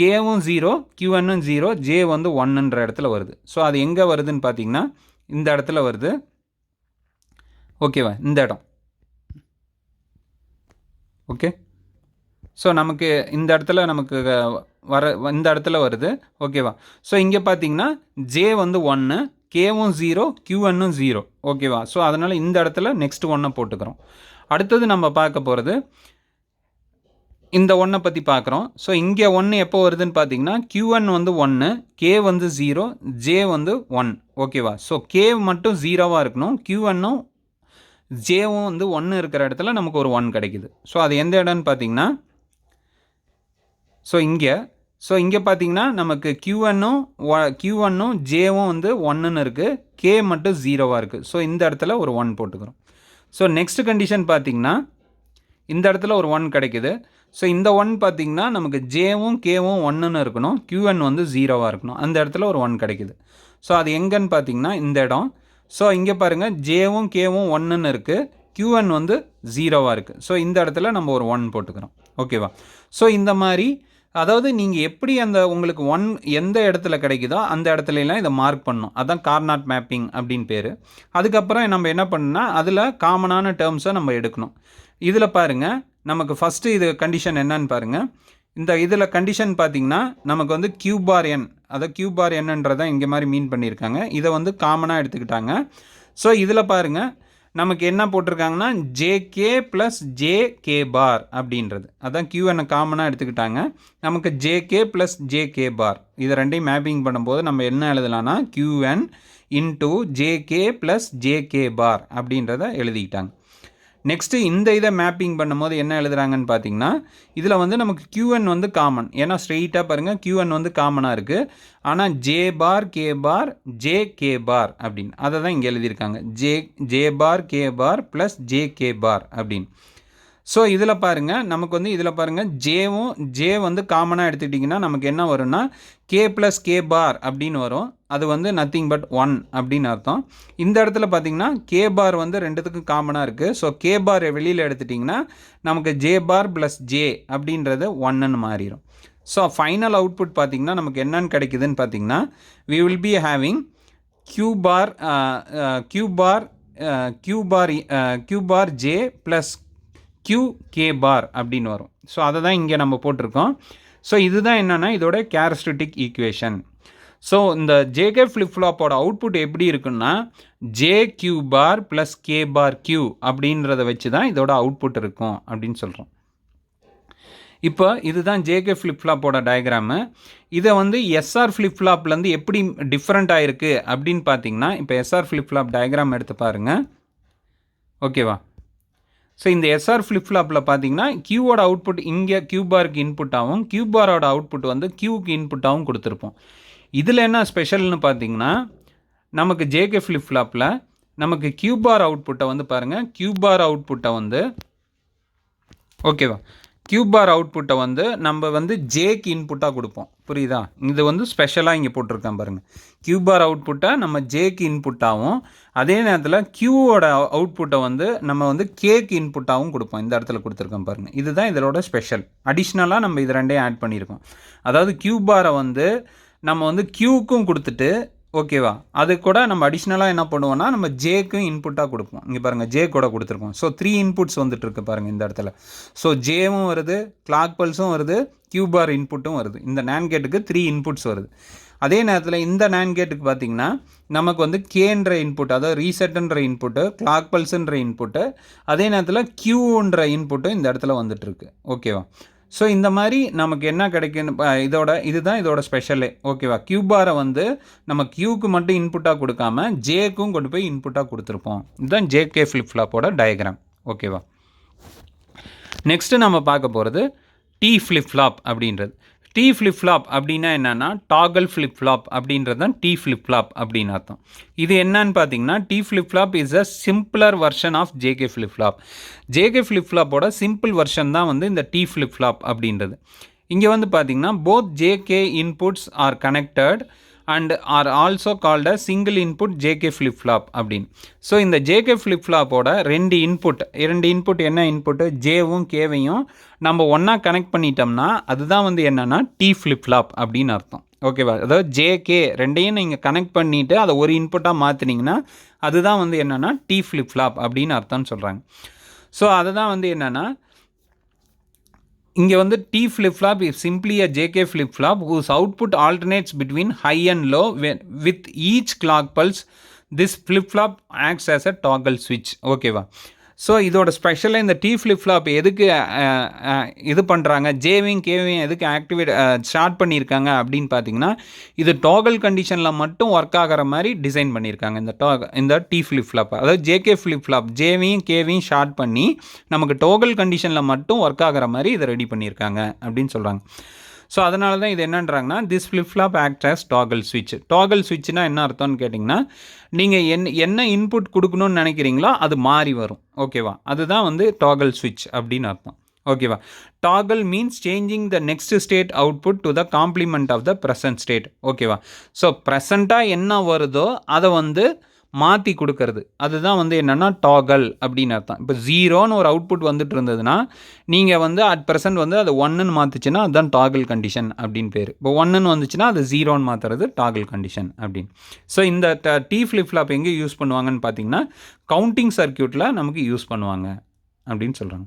கேவும் 0 Q1 0 ஜே வந்து 1ன்ற இடத்துல வருது. ஸோ அது எங்கே வருதுன்னு பார்த்தீங்கன்னா இந்த இடத்துல வருது. ஓகேவா? இந்த இடம். ஓகே. ஸோ நமக்கு இந்த இடத்துல நமக்கு இந்த இடத்துல வருது. ஓகேவா? ஸோ இங்கே பார்த்தீங்கன்னா ஜே வந்து 1 கேவும் 0 Q1 0. ஓகேவா? ஸோ அதனால் இந்த இடத்துல நெக்ஸ்ட் 1 போட்டுக்கிறோம். அடுத்தது நம்ம பார்க்க போகிறது இந்த 1 பற்றி பார்க்குறோம். ஸோ இங்கே 1 எப்போ வருதுன்னு பார்த்தீங்கன்னா Q1 வந்து 1 கே வந்து 0 ஜே வந்து 1. ஓகேவா? ஸோ கே மட்டும் 0வாக இருக்கணும். Q1ம் ஜேவும் வந்து 1 இருக்கிற இடத்துல நமக்கு ஒரு 1 கிடைக்குது. ஸோ அது எந்த இடம்னு பார்த்தீங்கன்னா ஸோ இங்கே பார்த்தீங்கன்னா நமக்கு Q1ம் ஜேவும் வந்து 1ன்னு இருக்குது. கே மட்டும் 0வாக இருக்குது. ஸோ இந்த இடத்துல ஒரு 1 போட்டுக்கிறோம். ஸோ நெக்ஸ்ட் கண்டிஷன் பார்த்தீங்கன்னா இந்த இடத்துல ஒரு 1 கிடைக்குது. ஸோ இந்த 1 பார்த்தீங்கன்னா நமக்கு ஜேவும் கேவும் 1ன்னு இருக்கணும். Q1 வந்து 0வாக இருக்கணும். அந்த இடத்துல ஒரு 1 கிடைக்குது. ஸோ அது எங்கன்னு பார்த்தீங்கன்னா இந்த இடம். ஸோ இங்கே பாருங்கள் ஜேவும் கேவும் 1ன்னு இருக்குது. Q1 வந்து 0வாக இருக்குது. ஸோ இந்த இடத்துல நம்ம ஒரு 1 போட்டுக்கிறோம். ஓகேவா? ஸோ இந்த மாதிரி அதாவது நீங்கள் எப்படி அந்த உங்களுக்கு 1 எந்த இடத்துல கிடைக்குதோ அந்த இடத்துலலாம் இதை மார்க் பண்ணணும். அதுதான் கார்னாக் மேப்பிங் அப்படின்னு பேர். அதுக்கப்புறம் நம்ம என்ன பண்ணணும்னா அதில் காமனான டேர்ம்ஸை நம்ம எடுக்கணும். இதில் பாருங்கள் நமக்கு ஃபஸ்ட்டு இது கண்டிஷன் என்னன்னு பாருங்கள். இந்த இதில் கண்டிஷன் பார்த்திங்கன்னா நமக்கு வந்து Q பார் என் அதை Q பார் என்னன்றதை இங்கே மாதிரி மீன் பண்ணியிருக்காங்க. இதை வந்து காமனாக எடுத்துக்கிட்டாங்க. ஸோ இதில் பாருங்கள் நமக்கு என்ன போட்டிருக்காங்கன்னா ஜேகே ப்ளஸ் ஜேகே பார் அப்படின்றது அதான் Q1 காமனாக எடுத்துக்கிட்டாங்க. நமக்கு ஜேகே ப்ளஸ் ஜேகே பார் இது ரெண்டையும் மேப்பிங் பண்ணும்போது நம்ம என்ன எழுதலாம்னா Q1 into JK plus JK bar அப்படின்றத எழுதிக்கிட்டாங்க. நெக்ஸ்ட்டு இந்த இதை மேப்பிங் பண்ணும்போது என்ன எழுதுகிறாங்கன்னு பார்த்தீங்கன்னா இதில் வந்து நமக்கு Q1 வந்து காமன். ஏன்னா ஸ்ட்ரெயிட்டாக பாருங்கள் Q1 வந்து காமனாக இருக்குது. ஆனால் J bar K bar J K bar அப்படின்னு அதை தான் இங்கே எழுதியிருக்காங்க. J bar K bar plus J K bar அப்படின்னு. ஸோ இதில் பாருங்கள் நமக்கு வந்து இதில் பாருங்கள் ஜே வந்து காமனாக எடுத்துக்கிட்டிங்கன்னா நமக்கு என்ன வரும்னா கே ப்ளஸ் கே பார் அப்படின்னு வரும். அது வந்து நத்திங் பட் 1 அப்படின்னு அர்த்தம். இந்த இடத்துல பார்த்தீங்கன்னா கே பார் வந்து ரெண்டுத்துக்கும் காமனாக இருக்குது. ஸோ கே பார் வெளியில் எடுத்துட்டிங்கன்னா நமக்கு ஜே பார் ப்ளஸ் ஜே அப்படின்றது 1ன்னு மாறிடும். ஸோ ஃபைனல் அவுட்புட் பார்த்திங்கன்னா நமக்கு என்னென்னு கிடைக்குதுன்னு பார்த்தீங்கன்னா we will be having q bar j plus q k bar அப்படின்னு வரும். ஸோ அதை தான் இங்கே நம்ம போட்டிருக்கோம். ஸோ இதுதான் என்னென்னா இதோட கேரக்டரிஸ்டிக் ஈக்குவேஷன். ஸோ இந்த ஜேகே ஃப்ளிப் ஃப்ளாப்போட அவுட்புட் எப்படி இருக்குன்னா J Q bar plus K bar Q அப்படின்றத வச்சு தான் இதோட அவுட்புட் இருக்கும் அப்படின்னு சொல்கிறோம். இப்போ இதுதான் ஜேகே ஃப்ளிப் ஃப்ளாப்போட டயக்ராமு. இதை வந்து எஸ்ஆர் ஃப்ளிப் ஃப்ளாப்லேருந்து எப்படி டிஃப்ரெண்ட் ஆகிருக்கு அப்படின்னு பார்த்தீங்கன்னா இப்போ எஸ்ஆர் ஃப்ளிப் ஃப்ளாப் டயக்ராம் எடுத்து பாருங்கள். ஓகேவா? ஸோ இந்த எஸ்ஆர் ஃப்ளிப் ஃப்ளாப்பில் பார்த்தீங்கன்னா கியூவோட அவுட்புட் இங்கே கியூ பாருக்கு இன்புட்டாகவும் கியூ பாரோட அவுட்புட் வந்து கியூக்கு இன்புட்டாகவும் கொடுத்துருப்போம். இதில் என்ன ஸ்பெஷல்னு பார்த்தீங்கன்னா நமக்கு ஜேகே ஃப்ளிப் ஃப்ளாப்பில் நமக்கு கியூ பார் அவுட்புட்டை வந்து பாருங்கள், கியூ பார் அவுட்புட்டை வந்து ஓகேவா, கியூ பார் அவுட்புட்டை வந்து நம்ம வந்து ஜேக்கு இன்புட்டாக கொடுப்போம். புரியுதா? இது வந்து ஸ்பெஷலாக இங்கே போட்டிருக்கேன் பாருங்கள். கியூ பார் அவுட்புட்டை நம்ம ஜேக்கு இன்புட்டாகவும் அதே நேரத்தில் கியூவோட அவுட்புட்டை வந்து நம்ம வந்து கேக்கு இன்புட்டாகவும் கொடுப்போம். இந்த இடத்துல கொடுத்துருக்கோம் பாருங்கள். இதுதான் இதோட ஸ்பெஷல். அடிஷ்னலாக நம்ம இது ரெண்டையும் ஆட் பண்ணியிருக்கோம். அதாவது கியூ பாரை வந்து நம்ம வந்து கியூக்கும் கொடுத்துட்டு ஓகேவா, அது கூட நம்ம அடிஷ்னலாக என்ன பண்ணுவோம்னா நம்ம ஜேக்கும் இன்புட்டாக கொடுப்போம். இங்கே பாருங்கள் ஜே கூட கொடுத்துருக்கோம். ஸோ 3 இன்புட்ஸ் வந்துட்டுருக்கு பாருங்கள் இந்த இடத்துல. ஸோ ஜேவும் வருது, கிளாக் பல்ஸும் வருது, கியூ பார் இன்புட்டும் வருது. இந்த நேன் கேட்டுக்கு 3 இன்புட்ஸ் வருது. அதே நேரத்தில் இந்த நேன் கேட்டுக்கு பார்த்திங்கன்னா நமக்கு வந்து கேன்ற இன்புட், அதாவது ரீசெட்டுன்ற இன்புட்டு, கிளாக் பல்ஸுன்ற இன்புட்டு, அதே நேரத்தில் கியூன்ற இன்புட்டும் இந்த இடத்துல வந்துட்டுருக்கு. ஓகேவா? ஸோ இந்த மாதிரி நமக்கு என்ன கிடைக்குன்னு இதுதான் இதோட ஸ்பெஷலே. ஓகேவா? கியூ பாரை வந்து நம்ம கியூக்கு மட்டும் இன்புட்டாக கொடுக்காம ஜேக்கும் கொண்டு போய் இன்புட்டாக கொடுத்துருப்போம். இதுதான் ஜேகே ஃப்ளிப் ஃப்ளாப்போட டயக்ராம். ஓகேவா? நெக்ஸ்ட்டு நம்ம பார்க்க போகிறது டி ஃப்ளிப் ஃப்ளாப் அப்படின்றது. டி ஃப்ளிப் ஃப்ளாப் அப்படின்னா என்னென்னா டாகல் ஃப்ளிப் ஃப்ளாப் அப்படின்றது தான் டி ஃப்ளிப் ஃப்ளாப் அப்படின்னு அர்த்தம். இது என்னன்னு பார்த்தீங்கன்னா T flip flop is a simpler version of JK flip flop. JK flip ஃப்ளாப்போட சிம்பிள் வெர்ஷன் தான் வந்து இந்த டி ஃப்ளிப் ஃப்ளாப் அப்படின்றது. இங்கே வந்து பார்த்தீங்கன்னா both JK inputs R connected and are also called a single input JK flip flop அப்படின்னு. So இந்த ஜேகே ஃப்ளிப் ஃப்ளாப்போட ரெண்டு இன்புட் என்ன இன்புட்டு ஜேவும் கேவையும் நம்ம ஒன்றா கனெக்ட் பண்ணிட்டோம்னா அதுதான் வந்து என்னென்னா டி ஃப்ளிப் ஃப்ளாப் அப்படின்னு அர்த்தம். ஓகேவா? அதாவது ஜேகே ரெண்டையும் நீங்கள் கனெக்ட் பண்ணிவிட்டு அதை ஒரு இன்புட்டாக மாற்றினீங்கன்னா அதுதான் வந்து என்னென்னா டி ஃப்ளிப் ஃப்ளாப் அப்படின்னு அர்த்தம்னு சொல்கிறாங்க. ஸோ அதுதான் வந்து என்னென்னா இங்கே வந்து D flip flop is simply a JK flip flop whose output alternates between high and low with each clock pulse. This flip flop acts as a toggle switch. ஓகேவா? So இதோட ஸ்பெஷலாக இந்த டி ஃப்ளிப் ஃப்ளாப் எதுக்கு இது பண்ணுறாங்க, ஜேவையும் கேவையும் எதுக்கு start பண்ணியிருக்காங்க அப்படின்னு பார்த்தீங்கன்னா இது டாகல் கண்டிஷனில் மட்டும் ஒர்க் ஆகிற மாதிரி டிசைன் பண்ணியிருக்காங்க இந்த டி ஃப்ளிப் ஃப்ளாப். அதாவது ஜேகே ஃப்ளிப் ஃப்ளாப் ஜேவையும் கேவையும் ஷார்ட் பண்ணி நமக்கு டாகல் கண்டிஷனில் மட்டும் ஒர்க் ஆகிற மாதிரி இதை ரெடி பண்ணியிருக்காங்க அப்படின்னு சொல்கிறாங்க. ஸோ அதனால தான் இது என்னன்றாங்கன்னா this flip flop act as toggle ஸ்விட்ச். டாகல் ஸ்விட்ச்னா என்ன அர்த்தம்னு கேட்டிங்கன்னா நீங்கள் என்ன இன்புட் கொடுக்கணும்னு நினைக்கிறீங்களோ அது மாறி வரும். ஓகேவா? அதுதான் வந்து டாகல் ஸ்விட்ச் அப்படின்னு அர்த்தம். ஓகேவா? Toggle means changing the next state output to the complement of the present state. ஓகேவா? ஸோ ப்ரெசண்ட்டாக என்ன வருதோ அதை வந்து மாற்றி கொடுக்கறது, அதுதான் வந்து என்னென்னா டாகல் அப்படின்னு அர்த்தம். இப்போ 0ன்னு ஒரு அவுட்புட் வந்துட்டு இருந்ததுன்னா நீங்கள் வந்து அட் ப்ரெசென்ட் வந்து அது 1ன்னு மாற்றுச்சுன்னா அதுதான் டாகல் கண்டிஷன் அப்படின்னு பேர். இப்போ 1ன்னு வந்துச்சுன்னா அது 0ன்னு மாற்றுறது டாகல் கண்டிஷன் அப்படின்னு. ஸோ இந்த டி ஃப்ளிப் ஃப்ளாப் எங்கே யூஸ் பண்ணுவாங்கன்னு பார்த்தீங்கன்னா கவுண்டிங் சர்க்கியூட்டில் நமக்கு யூஸ் பண்ணுவாங்க அப்படின்னு சொல்கிறாங்க.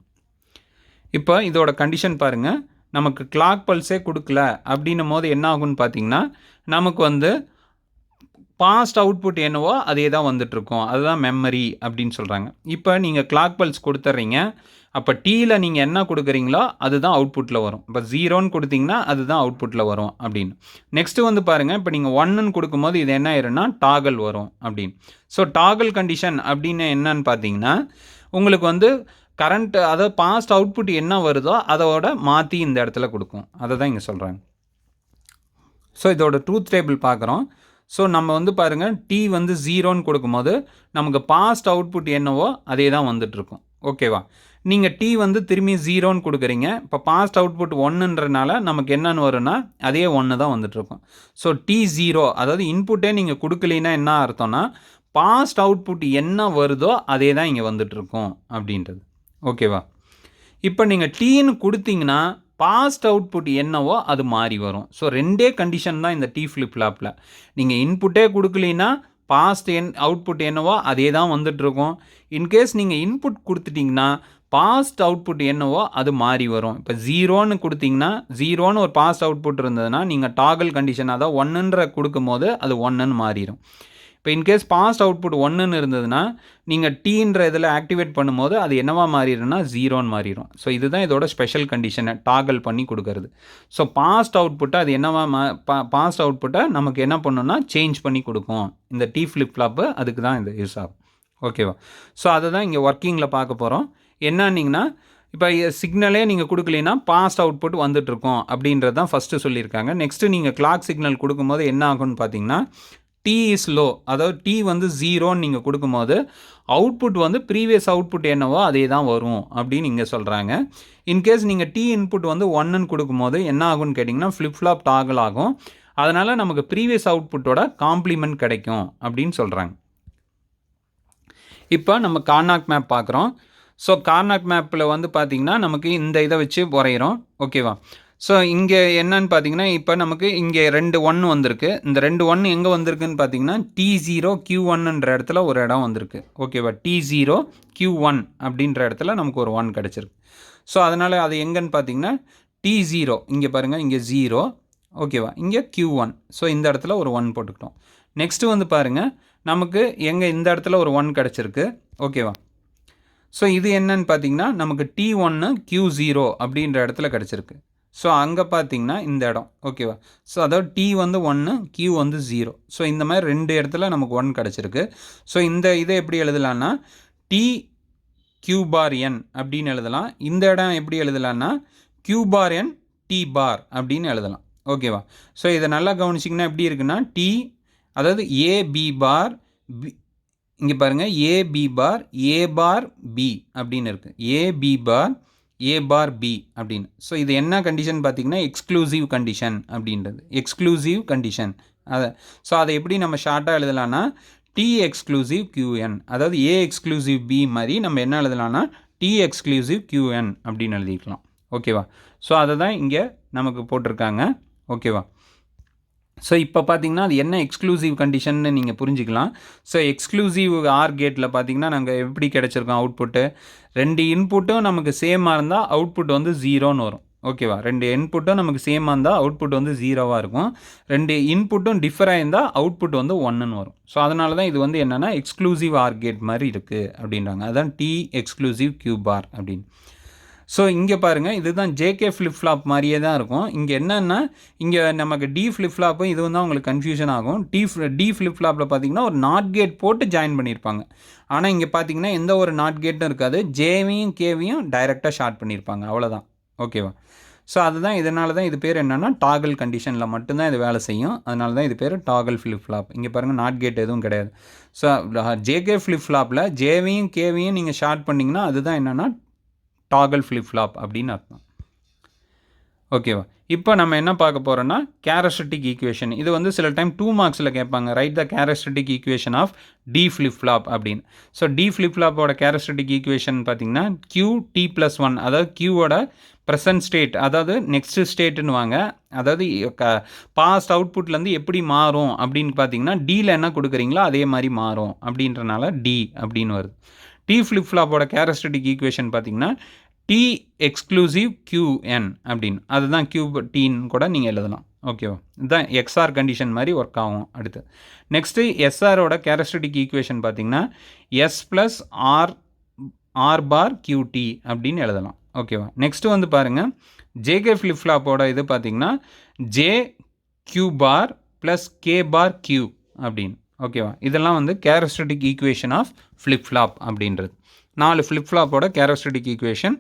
இப்போ இதோட கண்டிஷன் பாருங்கள், நமக்கு கிளாக் பல்ஸே கொடுக்கல அப்படின்னும் போது என்ன ஆகுன்னு பார்த்தீங்கன்னா நமக்கு வந்து பாஸ்ட் அவுட்புட் என்னவோ அதே தான் வந்துட்டுருக்கோம். அதுதான் மெமரி அப்படின்னு சொல்கிறாங்க. இப்போ நீங்கள் கிளாக் பல்ஸ் கொடுத்துட்றீங்க, அப்போ டீயில் நீங்கள் என்ன கொடுக்குறீங்களோ அதுதான் அவுட்புட்டில் வரும். இப்போ 0ன்னு கொடுத்தீங்கன்னா அதுதான் அவுட்புட்டில் வரும் அப்படின்னு. நெக்ஸ்ட்டு வந்து பாருங்கள், இப்போ நீங்கள் 1ன்னு கொடுக்கும்போது இது என்ன ஆயிருன்னா டாகல் வரும் அப்படின்னு. ஸோ டாகல் கண்டிஷன் அப்படின்னு என்னன்னு பார்த்தீங்கன்னா உங்களுக்கு வந்து கரண்ட், அதாவது பாஸ்ட் அவுட்புட் என்ன வருதோ அதோட மாற்றி இந்த இடத்துல கொடுக்கும். அதை தான் இங்கே சொல்கிறாங்க. ஸோ இதோட ட்ரூத் டேபிள் பார்க்குறோம். ஸோ நம்ம வந்து பாருங்கள் டி வந்து 0ன்னு கொடுக்கும்போது நமக்கு பாஸ்ட் அவுட்புட் என்னவோ அதே தான் வந்துட்டுருக்கும். ஓகேவா? நீங்கள் டி வந்து திரும்பி 0ன்னு கொடுக்குறீங்க. இப்போ பாஸ்ட் அவுட்புட் 1ன்றனால நமக்கு என்னன்னு வரும்னா அதே 1 தான் வந்துட்டுருக்கும். ஸோ T0 அதாவது இன்புட்டே நீங்கள் கொடுக்கலைன்னா என்ன அர்த்தம்னா பாஸ்ட் அவுட்புட் என்ன வருதோ அதே தான் இங்கே வந்துட்டுருக்கும் அப்படின்றது. ஓகேவா? இப்போ நீங்கள் டீன்னு கொடுத்தீங்கன்னா பாஸ்ட் அவுட்புட் என்னவோ அது மாறி வரும். ஸோ ரெண்டே கண்டிஷன் தான் இந்த டி ஃப்ளிப் ஃப்ளாப்பில். நீங்கள் இன்புட்டே கொடுக்கலைன்னா பாஸ்ட் அவுட்புட் என்னவோ அதே தான் வந்துட்டுருக்கும். இன்கேஸ் நீங்கள் இன்புட் கொடுத்துட்டிங்கன்னா பாஸ்ட் அவுட்புட் என்னவோ அது மாறி வரும். இப்போ 0ன்னு கொடுத்தீங்கன்னா 0ன்னு ஒரு பாஸ்ட் அவுட்புட் இருந்ததுன்னா நீங்கள் டாகல் கண்டிஷன் அதாவது 1ன்ற கொடுக்கும் போது அது 1ன்னு மாறிடும். இப்போ இன்கேஸ் பாஸ்ட் அவுட்புட் 1ன்னு இருந்ததுன்னா நீங்கள் டீன்ற இதில் ஆக்டிவேட் பண்ணும்போது அது என்னவா மாறிடும்னா 0ன்னு மாறிடும். ஸோ இதுதான் இதோட ஸ்பெஷல் கண்டிஷனை டாகல் பண்ணி கொடுக்கறது. ஸோ பாஸ்ட் அவுட்புட்டை அது என்னவா பாஸ்ட் அவுட்புட்டை நமக்கு என்ன பண்ணுன்னா சேஞ்ச் பண்ணி கொடுக்கும். இந்த டி ஃப்ளிப் ஃப்ளாப்பு அதுக்கு தான் இது யூஸ் ஆகும். ஓகேவா? ஸோ அதை தான் இங்கே ஒர்க்கிங்கில் பார்க்க போகிறோம். என்னன்னிங்கன்னா இப்போ சிக்னலே நீங்கள் கொடுக்கலைன்னா பாஸ்ட் அவுட்புட் வந்துட்டுருக்கோம் அப்படின்றது தான் ஃபஸ்ட்டு சொல்லியிருக்காங்க. நெக்ஸ்ட்டு நீங்கள் கிளாக் சிக்னல் கொடுக்கும்போது என்ன ஆகும்னு பார்த்தீங்கன்னா டி இஸ் லோ அதாவது டி வந்து 0ன்னு நீங்கள் கொடுக்கும்போது அவுட்புட் வந்து ப்ரீவியஸ் அவுட்புட் என்னவோ அதே தான் வரும் அப்படின்னு இங்கே சொல்கிறாங்க. இன்கேஸ் நீங்கள் டி இன்புட் வந்து 1ன்னு கொடுக்கும்போது என்ன ஆகும்னு கேட்டிங்கன்னா ஃப்ளிப் ஃப்ளாப் டாகல் ஆகும். அதனால் நமக்கு ப்ரீவியஸ் அவுட்புட்டோட காம்ப்ளிமெண்ட் கிடைக்கும் அப்படின்னு சொல்கிறாங்க. இப்போ நம்ம கார்னாக் மேப் பார்க்குறோம். ஸோ கார்னாக் மேப்பில் வந்து பார்த்திங்கன்னா நமக்கு இந்த இதை வச்சு வரைகிறோம். ஓகேவா? ஸோ இங்கே என்னன்னு பார்த்தீங்கன்னா இப்போ நமக்கு இங்கே 2 1 வந்திருக்கு. இந்த 2 1 எங்கே வந்திருக்குன்னு பார்த்தீங்கன்னா T0 Q1ன்ற இடத்துல ஒரு இடம் வந்திருக்கு. ஓகேவா? T0 Q1 அப்படின்ற இடத்துல நமக்கு ஒரு 1 கிடச்சிருக்கு. ஸோ அதனால் அது எங்கன்னு பார்த்தீங்கன்னா T0 இங்கே பாருங்கள் இங்கே 0. ஓகேவா? இங்கே Q1. ஸோ இந்த இடத்துல ஒரு 1 போட்டுக்கிட்டோம். நெக்ஸ்ட்டு வந்து பாருங்கள் நமக்கு எங்கே இந்த இடத்துல ஒரு 1 கிடச்சிருக்கு. ஓகேவா? ஸோ இது என்னன்னு பார்த்தீங்கன்னா நமக்கு T1 Q0 அப்படின்ற இடத்துல கிடச்சிருக்கு. ஸோ அங்கே பார்த்தீங்கன்னா இந்த இடம். ஓகேவா? ஸோ அதாவது T வந்து 1 Q வந்து 0. ஸோ இந்த மாதிரி 2 இடத்துல நமக்கு 1 கிடச்சிருக்கு. ஸோ இந்த இதை எப்படி எழுதலான்னா T Q பார் N அப்படின்னு எழுதலாம். இந்த இடம் எப்படி எழுதலான்னா Q பார் N T பார் அப்படின்னு எழுதலாம். ஓகேவா? ஸோ இதை நல்லா கவனிச்சிங்கன்னா எப்படி இருக்குன்னா T அதாவது A B பார் B இங்கே பாருங்கள் A B bar A bar B அப்படின்னு இருக்குது. A B bar A bar B அப்படின்னு. ஸோ இது என்ன கண்டிஷன் பார்த்தீங்கன்னா எக்ஸ்க்ளூசிவ் கண்டிஷன் அப்படின்றது. எக்ஸ்க்ளூசிவ் கண்டிஷன் ஸோ அதை எப்படி நம்ம ஷார்ட்டாக எழுதலான்னா T எக்ஸ்க்ளூசிவ் QN அதாவது A எக்ஸ்க்ளூசிவ் B மாதிரி நம்ம என்ன எழுதலான்னா T எக்ஸ்க்ளூசிவ் QN அப்படின்னு எழுதிக்கலாம். ஓகேவா? ஸோ அதை தான் இங்கே நமக்கு போட்டிருக்காங்க. ஓகேவா? ஸோ இப்போ பார்த்தீங்கன்னா அது என்ன எக்ஸ்க்ளூசிவ் கண்டிஷன்னு நீங்கள் புரிஞ்சுக்கலாம். ஸோ எக்ஸ்க்ளூசிவ் ஆர் கேட்டில் பார்த்தீங்கன்னா நாங்கள் எப்படி கிடச்சிருக்கோம் அவுட்புட்டு 2 இன்புட்டும் நமக்கு சேமாக இருந்தால் அவுட்புட் வந்து 0ன்னு வரும். ஓகேவா? 2 இன்புட்டும் நமக்கு சேமாக இருந்தால் அவுட்புட் வந்து 0வாக இருக்கும். 2 இன்புட்டும் டிஃபராக இருந்தால் அவுட்புட் வந்து 1ன்னு வரும். ஸோ அதனால தான் இது வந்து என்னென்னா எக்ஸ்க்ளூசிவ் ஆர் கேட் மாதிரி இருக்குது அப்படின்றாங்க. அதுதான் T எக்ஸ்க்ளூசிவ் Q பார் அப்படின்னு. ஸோ இங்கே பாருங்கள் இதுதான் ஜேகே ஃப்ளிப் ஃப்ளாப் மாதிரியே தான் இருக்கும். இங்கே என்னென்னா இங்கே நமக்கு டி ஃப்ளிப் ஃப்ளாப்பும் இதுவும் தான் உங்களுக்கு கன்ஃபியூஷன் ஆகும். டி ஃப்ளிப் ஃப்ளாப்பில் பார்த்தீங்கன்னா ஒரு நாட் கேட் போட்டு ஜாயின் பண்ணியிருப்பாங்க. ஆனால் இங்கே பார்த்தீங்கன்னா எந்த ஒரு நாட் கேட்டும் இருக்காது. ஜேவையும் கேவையும் டைரெக்டாக ஷார்ட் பண்ணியிருப்பாங்க. அவ்வளோதான். ஓகேவா? ஸோ அதுதான் இதனால தான் இது பேர் என்னென்னா டாகல் கண்டிஷனில் மட்டும்தான் இது வேலை செய்யும். அதனால தான் இது பேர் டாகல் ஃப்ளிப் ஃப்ளாப். இங்கே பாருங்கள் நாட் கேட் எதுவும் கிடையாது. ஸோ ஜேகே ஃப்ளிப் ஃப்ளாப்பில் ஜேவையும் கேவையும் நீங்கள் ஷார்ட் பண்ணிங்கன்னா அதுதான் என்னென்னா டாகல் ஃப்ளிப் ஃப்ளாப் அப்படின்னு அர்த்தம். ஓகேவா? இப்போ நம்ம என்ன பார்க்க போகிறோன்னா கேரக்டரிஸ்டிக் ஈக்குவேஷன். இது வந்து சில டைம் 2 மார்க்ஸில் கேட்பாங்க. Write the characteristic equation of T flip flop அப்படின்னு. ஸோ டி ஃப்ளிப் ஃப்ளாப்போட கேரக்டரிஸ்டிக் ஈக்குவேஷன் பார்த்தீங்கன்னா QT+1 அதாவது Qவோட ப்ரெசன்ட் ஸ்டேட் அதாவது நெக்ஸ்ட் ஸ்டேட்டுன்னு வாங்க. அதாவது பாஸ்ட் அவுட்புட்லேருந்து எப்படி மாறும் அப்படின்னு பார்த்தீங்கன்னா டியில் என்ன கொடுக்குறீங்களோ அதே மாதிரி மாறும் அப்படின்றனால டி அப்படின்னு வருது. டி ஃப்ளிப் ஃப்ளாப்போட கேரக்டரிஸ்டிக் ஈக்குவேஷன் பார்த்தீங்கன்னா T எக்ஸ்க்ளூசிவ் QN அப்படின்னு. அதுதான் QTன்னு கூட நீங்கள் எழுதலாம். ஓகேவா? இதுதான் XR கண்டிஷன் மாதிரி ஒர்க் ஆகும். அடுத்து நெக்ஸ்ட்டு SRோட கேரக்டரிஸ்டிக் ஈக்குவேஷன் பார்த்தீங்கன்னா S + R பார் QT அப்படின்னு எழுதலாம். ஓகேவா? நெக்ஸ்ட்டு வந்து பாருங்கள் JK ஃப்ளிப் ஃப்ளாப்போட இது பார்த்தீங்கன்னா JQ பார் + K பார் Q அப்படின்னு. ஓகேவா? இதெல்லாம் வந்து characteristic equation of flip flop அப்படின்றது. 4 ஃப்ளிப் ஃப்ளாப்போட கேரக்டரிஸ்டிக் ஈக்குவேஷன்.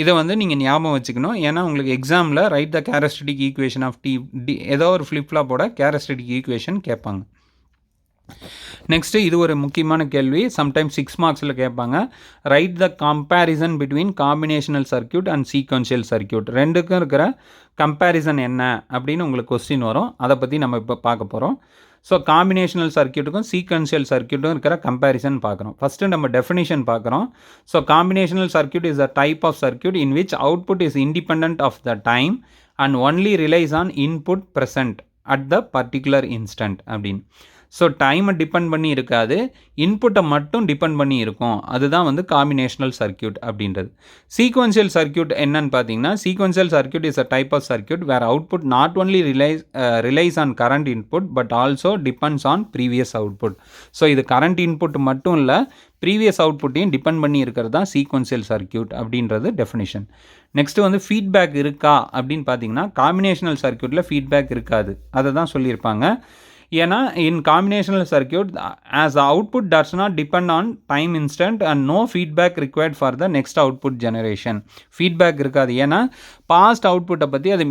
இதை வந்து நீங்கள் ஞாபகம் வச்சுக்கணும். ஏன்னா உங்களுக்கு எக்ஸாமில் write the characteristic equation of T ஏதோ ஒரு ஃப்ளிப் ஃப்ளாப்போட கேரக்டரிஸ்டிக் ஈக்குவேஷன் கேட்பாங்க. நெக்ஸ்ட்டு இது ஒரு முக்கியமான கேள்வி, சம்டைம்ஸ் 6 மார்க்ஸில் கேட்பாங்க. Write the comparison between combinational circuit and sequential circuit. ரெண்டுக்கும் இருக்கிற கம்பேரிசன் என்ன அப்படின்னு உங்களுக்கு கொஸ்டின் வரும். அதை பற்றி நம்ம இப்போ பார்க்க போகிறோம். ஸோ காம்பினேஷனல் சர்க்யூட்டுக்கும் சீக்வென்ஷியல் சர்க்யூட்டும் இருக்கிற கம்பேரிசன் பார்க்குறோம். ஃபஸ்ட்டு நம்ம டெஃபினிஷன் பார்க்குறோம். So combinational circuit is a type of circuit in which output is independent of the time and only relies on input present at the particular instant அப்படின்னு. So டைமை depend பண்ணி இருக்காது, இன்புட்டை மட்டும் depend பண்ணி இருக்கும். அதுதான் வந்து காம்பினேஷனல் சர்க்யூட் அப்படின்றது. சீக்வென்ஷியல் சர்க்யூட் என்னன்னு பார்த்தீங்கன்னா, sequential circuit is a type of circuit where output not only relies on current input but also depends on previous output. So இது கரண்ட் இன்புட் மட்டும் இல்லை, ப்ரீவியஸ் அவுட்புட்டையும் டிபெண்ட் பண்ணி இருக்கிறது தான் சீக்வென்ஷியல் சர்க்யூட் அப்படின்றது டெஃபினிஷன். நெக்ஸ்ட்டு வந்து ஃபீட்பேக் இருக்கா அப்படின்னு பார்த்தீங்கன்னா, காம்பினேஷனல் சர்க்யூட்டில் ஃபீட்பேக் இருக்காது. அதை தான் சொல்லியிருப்பாங்க. ஏன்னா in combinational circuit as output does not depend on time instant and no feedback required for the next output generation. Feedback இருக்காது, ஏன்னா பாஸ்ட் அவுட்புட்டை பற்றி அது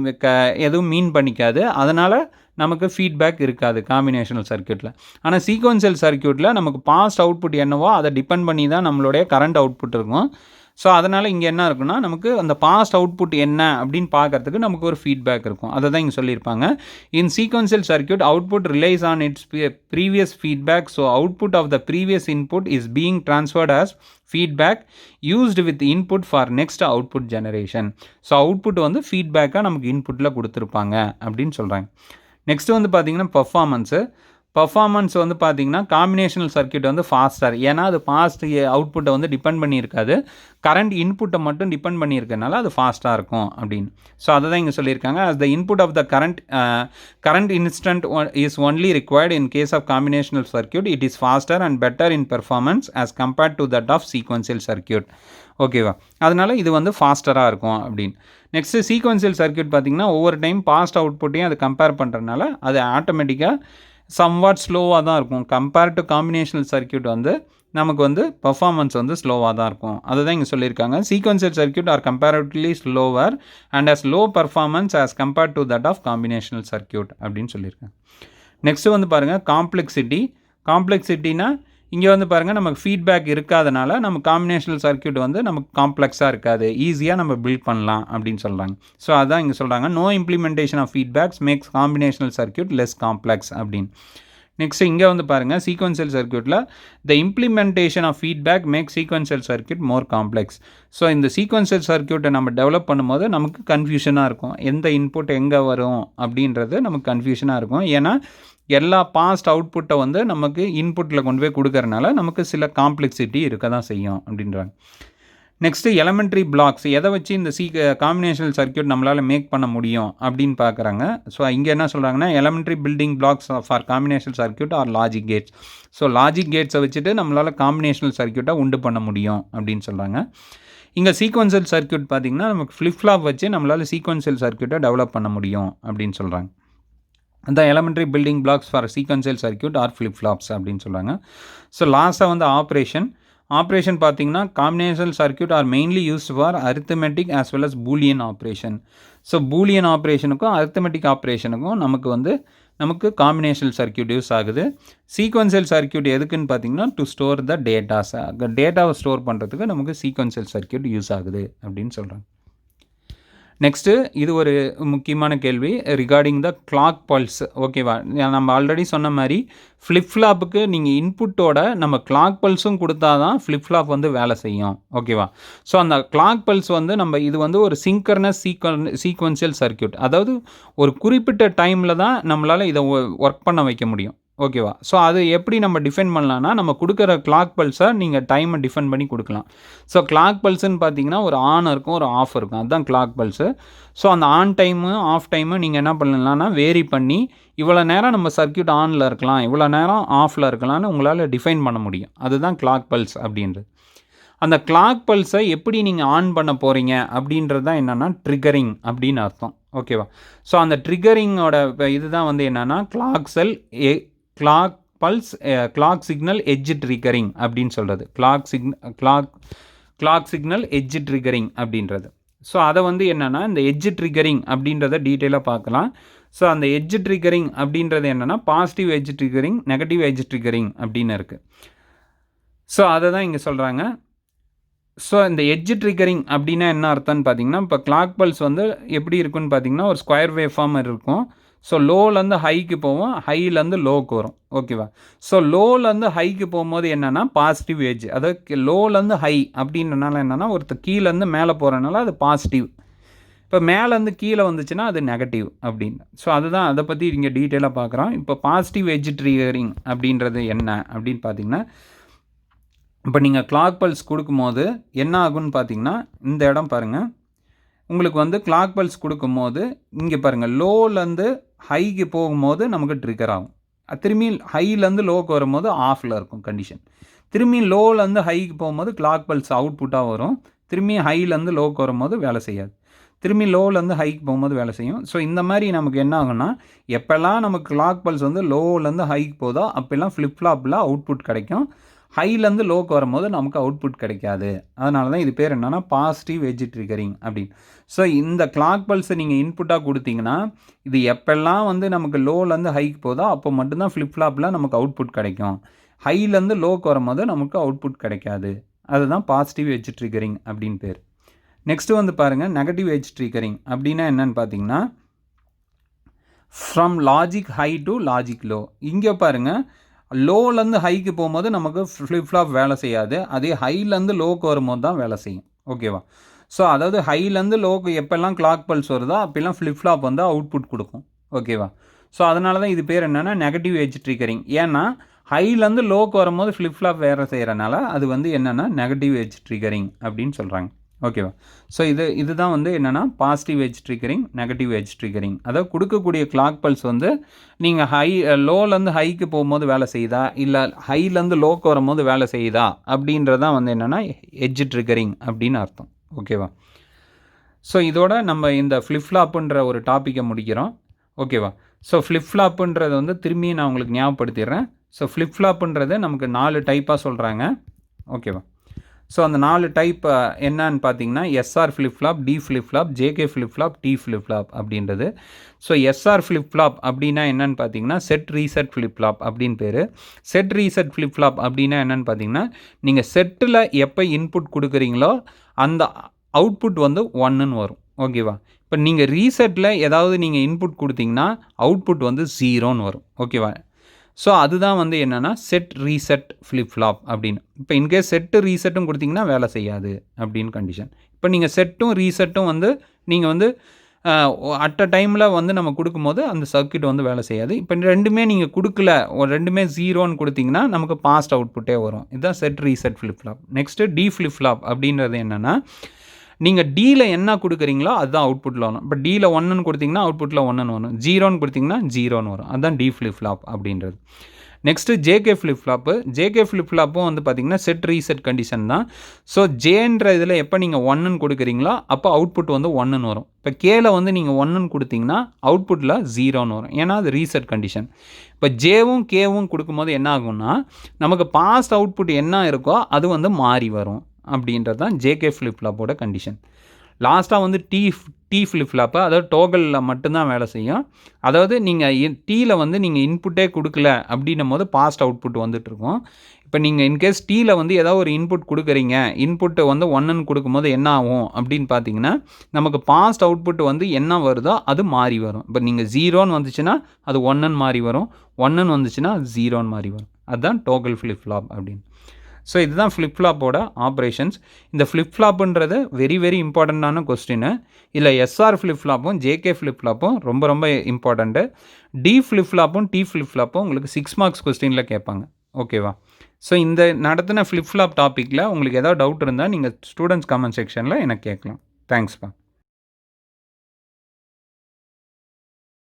எதுவும் மீன் பண்ணிக்காது. அதனால் நமக்கு ஃபீட்பேக் இருக்காது காம்பினேஷனல் சர்க்யூட்டில். ஆனால் சீக்வென்ஷியல் சர்க்யூட்டில் நமக்கு பாஸ்ட் அவுட்புட் என்னவோ அதை டிபெண்ட் பண்ணி தான் நம்மளுடைய கரண்ட் அவுட்புட் இருக்கும். ஸோ அதனால் இங்கே என்ன இருக்குன்னா, நமக்கு அந்த பாஸ்ட் அவுட்புட் என்ன அப்படின்னு பார்க்கறதுக்கு நமக்கு ஒரு ஃபீட்பேக் இருக்கும். அதை தான் இங்கே சொல்லியிருப்பாங்க. In sequential circuit output relies on its previous feedback. So output of the previous input is being transferred as feedback used with input for next output generation. So output வந்து ஃபீட்பேக்காக நமக்கு இன்புட்டில் கொடுத்துருப்பாங்க அப்படின்னு சொல்கிறாங்க. நெக்ஸ்ட்டு வந்து பார்த்திங்கன்னா பர்ஃபார்மன்ஸ் வந்து பார்த்திங்கன்னா, காம்பினேஷனல் சர்க்யூட் வந்து ஃபாஸ்டர். ஏன்னா அது பாஸ்ட் அவுட்புட்டை வந்து டிபெண்ட் பண்ணியிருக்காது, கரண்ட் இன்புட்டை மட்டும் டிபெண்ட் பண்ணியிருக்கனால அது ஃபாஸ்ட்டாக இருக்கும் அப்படின்னு. ஸோ அதை தான் இங்கே சொல்லியிருக்காங்க. as the input of the current instant is only required in case of combinational circuit, it is faster and better in performance as compared to that of sequential circuit. ஓகேவா, அதனால் இது வந்து ஃபாஸ்டராக இருக்கும் அப்படின்னு. நெக்ஸ்ட்டு சீக்வென்ஷியல் சர்க்யூட் பார்த்திங்கன்னா, ஒவ்வொரு time past அவுட்புட்டையும் அது compare பண்ணுறதுனால அது ஆட்டோமேட்டிக்காக சம்வாட் ஸ்லோவாக தான் இருக்கும். கம்பேர் டு காம்பினேஷனல் சர்க்யூட் வந்து நமக்கு வந்து பர்ஃபார்மன்ஸ் வந்து ஸ்லோவாக தான் இருக்கும். அதுதான் இங்கே சொல்லியிருக்காங்க. Sequential circuit are comparatively slower and as low performance as compared to that of combinational circuit அப்படின்னு சொல்லியிருக்காங்க. நெக்ஸ்ட்டு வந்து பாருங்கள் காம்ப்ளெக்சிட்டினா இங்கே வந்து பாருங்கள், நமக்கு ஃபீட்பேக் இருக்காதனால நம்ம காம்பினேஷனல் சர்க்யூட் வந்து நமக்கு காம்ப்ளெக்ஸாக இருக்காது, ஈஸியாக நம்ம பில்ட் பண்ணலாம் அப்படின்னு சொல்கிறாங்க. ஸோ அதான் இங்கே சொல்கிறாங்க, no implementation of feedbacks makes combinational circuit less complex அப்படின்னு. நெக்ஸ்ட் இங்கே வந்து பாருங்கள், சீக்வென்ஷியல் சர்க்யூட்டில் the implementation of feedback make sequential circuit more complex. So இந்த சீக்வென்ஷியல் சர்க்யூட்டை நம்ம டெவலப் பண்ணும்போது நமக்கு கன்ஃபியூஷனாக இருக்கும், எந்த இன்புட் எங்கே வரும் அப்படின்றது நமக்கு கன்ஃபியூஷனாக இருக்கும். ஏன்னா எல்லா பாஸ்ட் அவுட்புட்டை வந்து நமக்கு இன்புட்டில் கொண்டு போய் கொடுக்கறனால நமக்கு சில காம்ப்ளெக்சிட்டி இருக்க தான் செய்யும் அப்படின்றாங்க. நெக்ஸ்ட்டு எலமெண்ட்ரி பிளாக்ஸ், எதை வச்சு இந்த காம்பினேஷனல் சர்க்யூட் நம்மளால் மேக் பண்ண முடியும் அப்படின்னு பார்க்குறாங்க. ஸோ இங்கே என்ன சொல்கிறாங்கன்னா, elementary building blocks for combinational circuit are logic gates. So logic கேட்ஸை வச்சுட்டு நம்மளால் காம்பினேஷனல் சர்க்யூட்டை உண்டு பண்ண முடியும் அப்படின்னு சொல்கிறாங்க. இங்கே சீக்வென்ஷியல் சர்க்யூட் பார்த்திங்கன்னா, நமக்கு ஃப்ளிப் ஃப்ளாப் வச்சு நம்மளால் சீக்வென்ஷியல் சர்க்யூட்டை டெவலப் பண்ண முடியும் அப்படின்னு சொல்கிறாங்க. அந்த elementary building blocks for sequential circuit are flip flops அப்படின்னு சொல்கிறாங்க. ஸோ லாஸ்ட்டாக வந்து ஆப்ரேஷன் பார்த்திங்கன்னா, combinational circuit are mainly used for arithmetic as well as Boolean operation. So Boolean ஆப்ரேஷனுக்கும் அரித்மெட்டிக் ஆப்ரேஷனுக்கும் நமக்கு காம்பினேஷனல் சர்க்யூட் யூஸ் ஆகுது. சீக்வென்ஷியல் சர்க்யூட் எதுக்குன்னு பார்த்தீங்கன்னா, டு ஸ்டோர் த டேட்டாவை ஸ்டோர் பண்ணுறதுக்கு நமக்கு சீக்வென்ஷியல் சர்க்யூட் யூஸ் ஆகுது அப்படின்னு சொல்கிறாங்க. நெக்ஸ்ட்டு இது ஒரு முக்கியமான கேள்வி ரிகார்டிங் த கிளாக் பல்ஸ். ஓகேவா, நம்ம ஆல்ரெடி சொன்ன மாதிரி ஃப்ளிப் ஃப்ளாப்புக்கு நீங்கள் இன்புட்டோட நம்ம கிளாக் பல்ஸும் கொடுத்தா தான் ஃப்ளிப் ஃப்ளாப் வந்து வேலை செய்யும். ஓகேவா, ஸோ அந்த கிளாக் பல்ஸ் வந்து இது வந்து ஒரு சிங்க்ரனஸ் சீக்வென்ஷியல் சர்க்யூட். அதாவது ஒரு குறிப்பிட்ட டைமில் தான் நம்மளால் இதை ஒர்க் பண்ண வைக்க முடியும். ஓகேவா, ஸோ அது எப்படி நம்ம டிஃபைன் பண்ணலான்னா, நம்ம கொடுக்குற கிளாக் பல்ஸை நீங்கள் டைமை டிஃபைன் பண்ணி கொடுக்கலாம். ஸோ கிளாக் பல்ஸுன்னு பார்த்தீங்கன்னா, ஒரு ஆன் இருக்கும், ஒரு ஆஃப் இருக்கும், அதுதான் கிளாக் பல்ஸு. ஸோ அந்த ஆன் டைமு ஆஃப் டைமு நீங்கள் என்ன பண்ணலான்னா வேரி பண்ணி, இவ்வளோ நேரம் நம்ம சர்க்யூட் ஆனில் இருக்கலாம், இவ்வளோ நேரம் ஆஃபில் இருக்கலாம்னு உங்களால் டிஃபைன் பண்ண முடியும். அதுதான் கிளாக் பல்ஸ் அப்படின்றது. அந்த கிளாக் பல்ஸை எப்படி நீங்கள் ஆன் பண்ண போகிறீங்க அப்படின்றது தான் என்னென்னா ட்ரிகரிங் அப்படின்னு அர்த்தம். ஓகேவா, ஸோ அந்த ட்ரிகரிங்கோட இதுதான் வந்து என்னென்னா clock pulse clock signal edge triggering அப்படின்னு சொல்கிறது. கிளாக் சிக்னல் எட்ஜ் ட்ரிகரிங் அப்படின்றது. ஸோ அதை வந்து என்னென்னா இந்த எட்ஜ் ட்ரிகரிங் அப்படின்றத டீட்டெயிலாக பார்க்கலாம். ஸோ அந்த எட்ஜ் ட்ரிகரிங் அப்படின்றது என்னென்னா positive edge triggering, negative edge triggering அப்படின்னு இருக்குது. ஸோ அதை தான் இங்கே சொல்கிறாங்க. ஸோ இந்த எட்ஜ் ட்ரிகரிங் அப்படின்னா என்ன அர்த்தம்னு பார்த்தீங்கன்னா, இப்போ கிளாக் பல்ஸ் வந்து எப்படி இருக்குன்னு பார்த்தீங்கன்னா ஒரு ஸ்கொயர் வேவ் ஃபார்ம் இருக்கும். ஸோ லோலேருந்து ஹைக்கு போவோம், ஹைலேருந்து லோவுக்கு வரும். ஓகேவா? ஸோ லோலேருந்து ஹைக்கு போகும்போது என்னென்னா பாசிட்டிவ் எட்ஜ், அதாவது லோலேருந்து ஹை அப்படின்றனால என்னென்னா ஒருத்தர் கீழேருந்து மேலே போகிறனால அது பாசிட்டிவ். இப்போ மேலேருந்து கீழே வந்துச்சுன்னா அது நெகட்டிவ் அப்படின்னு. ஸோ அதுதான் அதை பற்றி இங்கே டீட்டெயிலாக பார்க்குறோம். இப்போ பாசிட்டிவ் எட்ஜ் ட்ரிகரிங் அப்படின்றது என்ன அப்படின்னு பார்த்தீங்கன்னா, இப்போ நீங்கள் கிளாக் பல்ஸ் கொடுக்கும்போது என்ன ஆகுன்னு பார்த்தீங்கன்னா, இந்த இடம் பாருங்கள். உங்களுக்கு வந்து கிளாக் பல்ஸ் கொடுக்கும்போது இங்கே பாருங்கள், லோலேருந்து ஹைக்கு போகும்போது நமக்கு ட்ரிகர் ஆகும். திரும்பி ஹைலேருந்து லோவுக்கு வரும்போது ஆஃபில் இருக்கும் கண்டிஷன். திரும்பி லோலேருந்து ஹைக்கு போகும்போது கிளாக் பல்ஸ் அவுட்புட்டாக வரும். திரும்பி ஹைலேருந்து லோவுக்கு வரும்போது வேலை செய்யாது. திரும்பி லோலேருந்து ஹைக்கு போகும்போது வேலை செய்யும். ஸோ இந்த மாதிரி நமக்கு என்ன ஆகும்னா, எப்போல்லாம் நமக்கு கிளாக் பல்ஸ் வந்து லோலேருந்து ஹைக்கு போதோ அப்போல்லாம் ஃப்ளிப் ஃப்ளாப்பில் அவுட்புட் கிடைக்கும். ஹைலேருந்து லோக்கு வரும்போது நமக்கு அவுட்புட் கிடைக்காது. அதனால தான் இது பேர் என்னென்னா பாசிட்டிவ் எட்ஜ் ட்ரிகரிங் அப்படின்னு. ஸோ இந்த கிளாக் பல்ஸை நீங்கள் இன்புட்டாக கொடுத்தீங்கன்னா, இது எப்போல்லாம் வந்து நமக்கு லோலேருந்து ஹைக்கு போதோ அப்போ மட்டும்தான் ஃப்ளிப் ஃப்ளாப்பில் நமக்கு அவுட்புட் கிடைக்கும். ஹைலேருந்து லோக்கு வரும்போது நமக்கு அவுட்புட் கிடைக்காது. அதுதான் பாசிட்டிவ் எட்ஜ் ட்ரிகரிங் அப்படின்னு பேர். நெக்ஸ்ட்டு வந்து பாருங்கள், நெகட்டிவ் எட்ஜ் ட்ரிகரிங் அப்படின்னா என்னென்னு பார்த்தீங்கன்னா, from logic high to logic low. இங்கே பாருங்கள், லோலேருந்து ஹைக்கு போகும்போது நமக்கு ஃப்ளிப் ஃப்ளாப் வேலை செய்யாது. அதே ஹைலேருந்து லோக்கு வரும்போது தான் வேலை செய்யும். ஓகேவா? ஸோ அதாவது ஹைலேருந்து லோக்கு எப்போல்லாம் கிளாக் பல்ஸ் வருதோ அப்போல்லாம் ஃப்ளிப் ஃப்ளாப் வந்து அவுட்புட் கொடுக்கும். ஓகேவா? ஸோ அதனால தான் இது பேர் என்னென்னா நெகட்டிவ் எட்ஜ் ட்ரிகரிங். ஏன்னா ஹைலேருந்து லோக்கு வரும்போது ஃப்ளிப் ஃப்ளாப் வேலை செய்கிறனால அது வந்து என்னென்னா நெகட்டிவ் எட்ஜ் ட்ரிகரிங் அப்படின்னு சொல்கிறாங்க. ஓகேவா? ஸோ இதுதான் வந்து என்னென்னா positive edge triggering, negative edge triggering. அதாவது கொடுக்கக்கூடிய கிளாக் பல்ஸ் வந்து நீங்கள் லோலேருந்து ஹைக்கு போகும்போது வேலை செய்யுதா, இல்லை ஹைலேருந்து லோக்கு வரும்போது வேலை செய்யுதா அப்படின்றதான் வந்து என்னென்னா எட்ஜ் ட்ரிகரிங் அப்படின்னு அர்த்தம். ஓகேவா? ஸோ இதோட நம்ம இந்த ஃப்ளிப் ஃப்ளாப்புன்ற ஒரு டாப்பிக்கை முடிக்கிறோம். ஓகேவா? ஸோ ஃப்ளிப் ஃப்ளாப்புன்றது வந்து திரும்பி நான் உங்களுக்கு ஞாபகப்படுத்திடுறேன். ஸோ ஃப்ளிப் ஃப்ளாப்புன்றது நமக்கு 4 டைப்பாக சொல்கிறாங்க. ஓகேவா? ஸோ அந்த 4 டைப் என்னன்னு பார்த்தீங்கன்னா, SR flip flop, D flip flop, JK flip flop, D flip flop அப்படின்றது. ஸோ எஸ்ஆர் ஃப்ளிப் ஃப்ளாப் அப்படின்னா என்னன்னு பார்த்தீங்கன்னா, செட் ரீசெட் ஃப்ளிப் ஃப்ளாப் அப்படின்னு பேர். செட் ரீசெட் ஃப்ளிப் ஃப்ளாப் அப்படின்னா என்னன்னு பார்த்தீங்கன்னா, நீங்கள் செட்டில் எப்போ இன்புட் கொடுக்குறீங்களோ அந்த அவுட்புட் வந்து 1ன்னு வரும். ஓகேவா? இப்போ நீங்கள் ரீசெட்டில் ஏதாவது நீங்கள் இன்புட் கொடுத்தீங்கன்னா அவுட்புட் வந்து 0ன்னு வரும். ஓகேவா? ஸோ அதுதான் வந்து என்னென்னா செட் ரீசெட் ஃப்ளிப் ஃப்ளாப் அப்படின்னு. இப்போ இன்கேஸ் செட்டு ரீசெட்டும் கொடுத்தீங்கன்னா வேலை செய்யாது அப்படின்னு கண்டிஷன். இப்போ நீங்கள் செட்டும் ரீசெட்டும் வந்து நீங்கள் வந்து அட் அ டைமில் வந்து நம்ம கொடுக்கும்போது அந்த சர்க்யூட் வந்து வேலை செய்யாது. இப்போ ரெண்டுமே நீங்கள் கொடுக்கல, ரெண்டுமே 0ன்னு கொடுத்தீங்கன்னா நமக்கு பாஸ்ட் அவுட்புட்டே வரும். இதுதான் set reset flip flop. Next D flip flop அப்படின்றது என்னென்னா, நீங்கள் டியில் என்ன கொடுக்குறீங்களோ அதுதான் அவுட்புட்டில் வரும். இப்போ டியில் 1ன்னு கொடுத்தீங்கன்னா அவுட்புட்டில் 1ன்னு வரும். 0ன்னு கொடுத்தீங்கன்னா 0ன்னு வரும். அதுதான் டி ஃப்ளிப் ஃப்ளாப் அப்படின்றது. Next JK flip flop. JK flip ஃப்ளாப்பும் வந்து பார்த்திங்கன்னா செட் ரீசெட் கண்டிஷன் தான். ஸோ ஜேன்ற இதில் எப்போ நீங்கள் 1ன்னு கொடுக்குறீங்களோ அப்போ அவுட்புட் வந்து 1ன்னு வரும். இப்போ கேல வந்து நீங்கள் 1ன்னு கொடுத்தீங்கன்னா அவுட்புட்டில் 0ன்னு வரும். ஏன்னா அது ரீசெட் கண்டிஷன். இப்போ ஜேவும் கேவும் கொடுக்கும்போது என்ன ஆகும்னா நமக்கு பாஸ்ட் அவுட்புட் என்ன இருக்கோ அது வந்து மாறி வரும் அப்படின்றது தான் ஜேகே ஃப்ளிப் ஃப்ளாப்போட கண்டிஷன். லாஸ்ட்டாக வந்து டி ஃப்ளிப் ஃப்ளாப்பு, அதாவது டோகலில் மட்டும்தான் வேலை செய்யும். அதாவது நீங்கள் டீயில் வந்து நீங்கள் இன்புட்டே கொடுக்கல அப்படின்னும் போது பாஸ்ட் அவுட்புட் வந்துட்டுருக்கும். இப்போ நீங்கள் இன்கேஸ் டீயில் வந்து ஏதாவது ஒரு இன்புட் கொடுக்குறீங்க, இன்புட்டு வந்து 1ன்னு கொடுக்கும்போது என்ன ஆகும் அப்படின்னு பார்த்தீங்கன்னா, நமக்கு பாஸ்ட் அவுட்புட் வந்து என்ன வருதோ அது மாறி வரும். இப்போ நீங்கள் 0ன்னு வந்துச்சுன்னா அது 1ன்னு மாறி வரும், 1ன்னு வந்துச்சுன்னா 0ன்னு மாறி வரும். அதுதான் டோகல் ஃப்ளிப் ஃப்ளாப் அப்படின்னு. ஸோ இதுதான் ஃப்ளிப் ஃப்ளாப்போட ஆப்ரேஷன்ஸ். இந்த ஃப்ளிப் ஃப்ளாப்புன்றது வெரி வெரி இம்பார்ட்டண்ட்டான கொஸ்டின்னு. இதில் எஸ்ஆர் ஃப்ளிப் ஃப்ளாப்பும் ஜேகே ஃப்ளிப் ஃப்ளாப்பும் ரொம்ப ரொம்ப இம்பார்ட்டண்ட்டு. டி ஃப்ளிப் ஃப்ளாப்பும் டி ஃப்ளிப் ஃப்ளாப்பும் உங்களுக்கு 6 மார்க்ஸ் கொஸ்டினில் கேட்பாங்க. ஓகேவா? ஸோ இந்த நடத்தின ஃப்ளிப் ஃப்ளாப் டாப்பிக்கில் உங்களுக்கு ஏதாவது டவுட் இருந்தால் நீங்கள் ஸ்டூடெண்ட்ஸ் கமெண்ட் செக்ஷனில் எனக்கு கேட்கலாம். தேங்க்ஸ்ப்பா.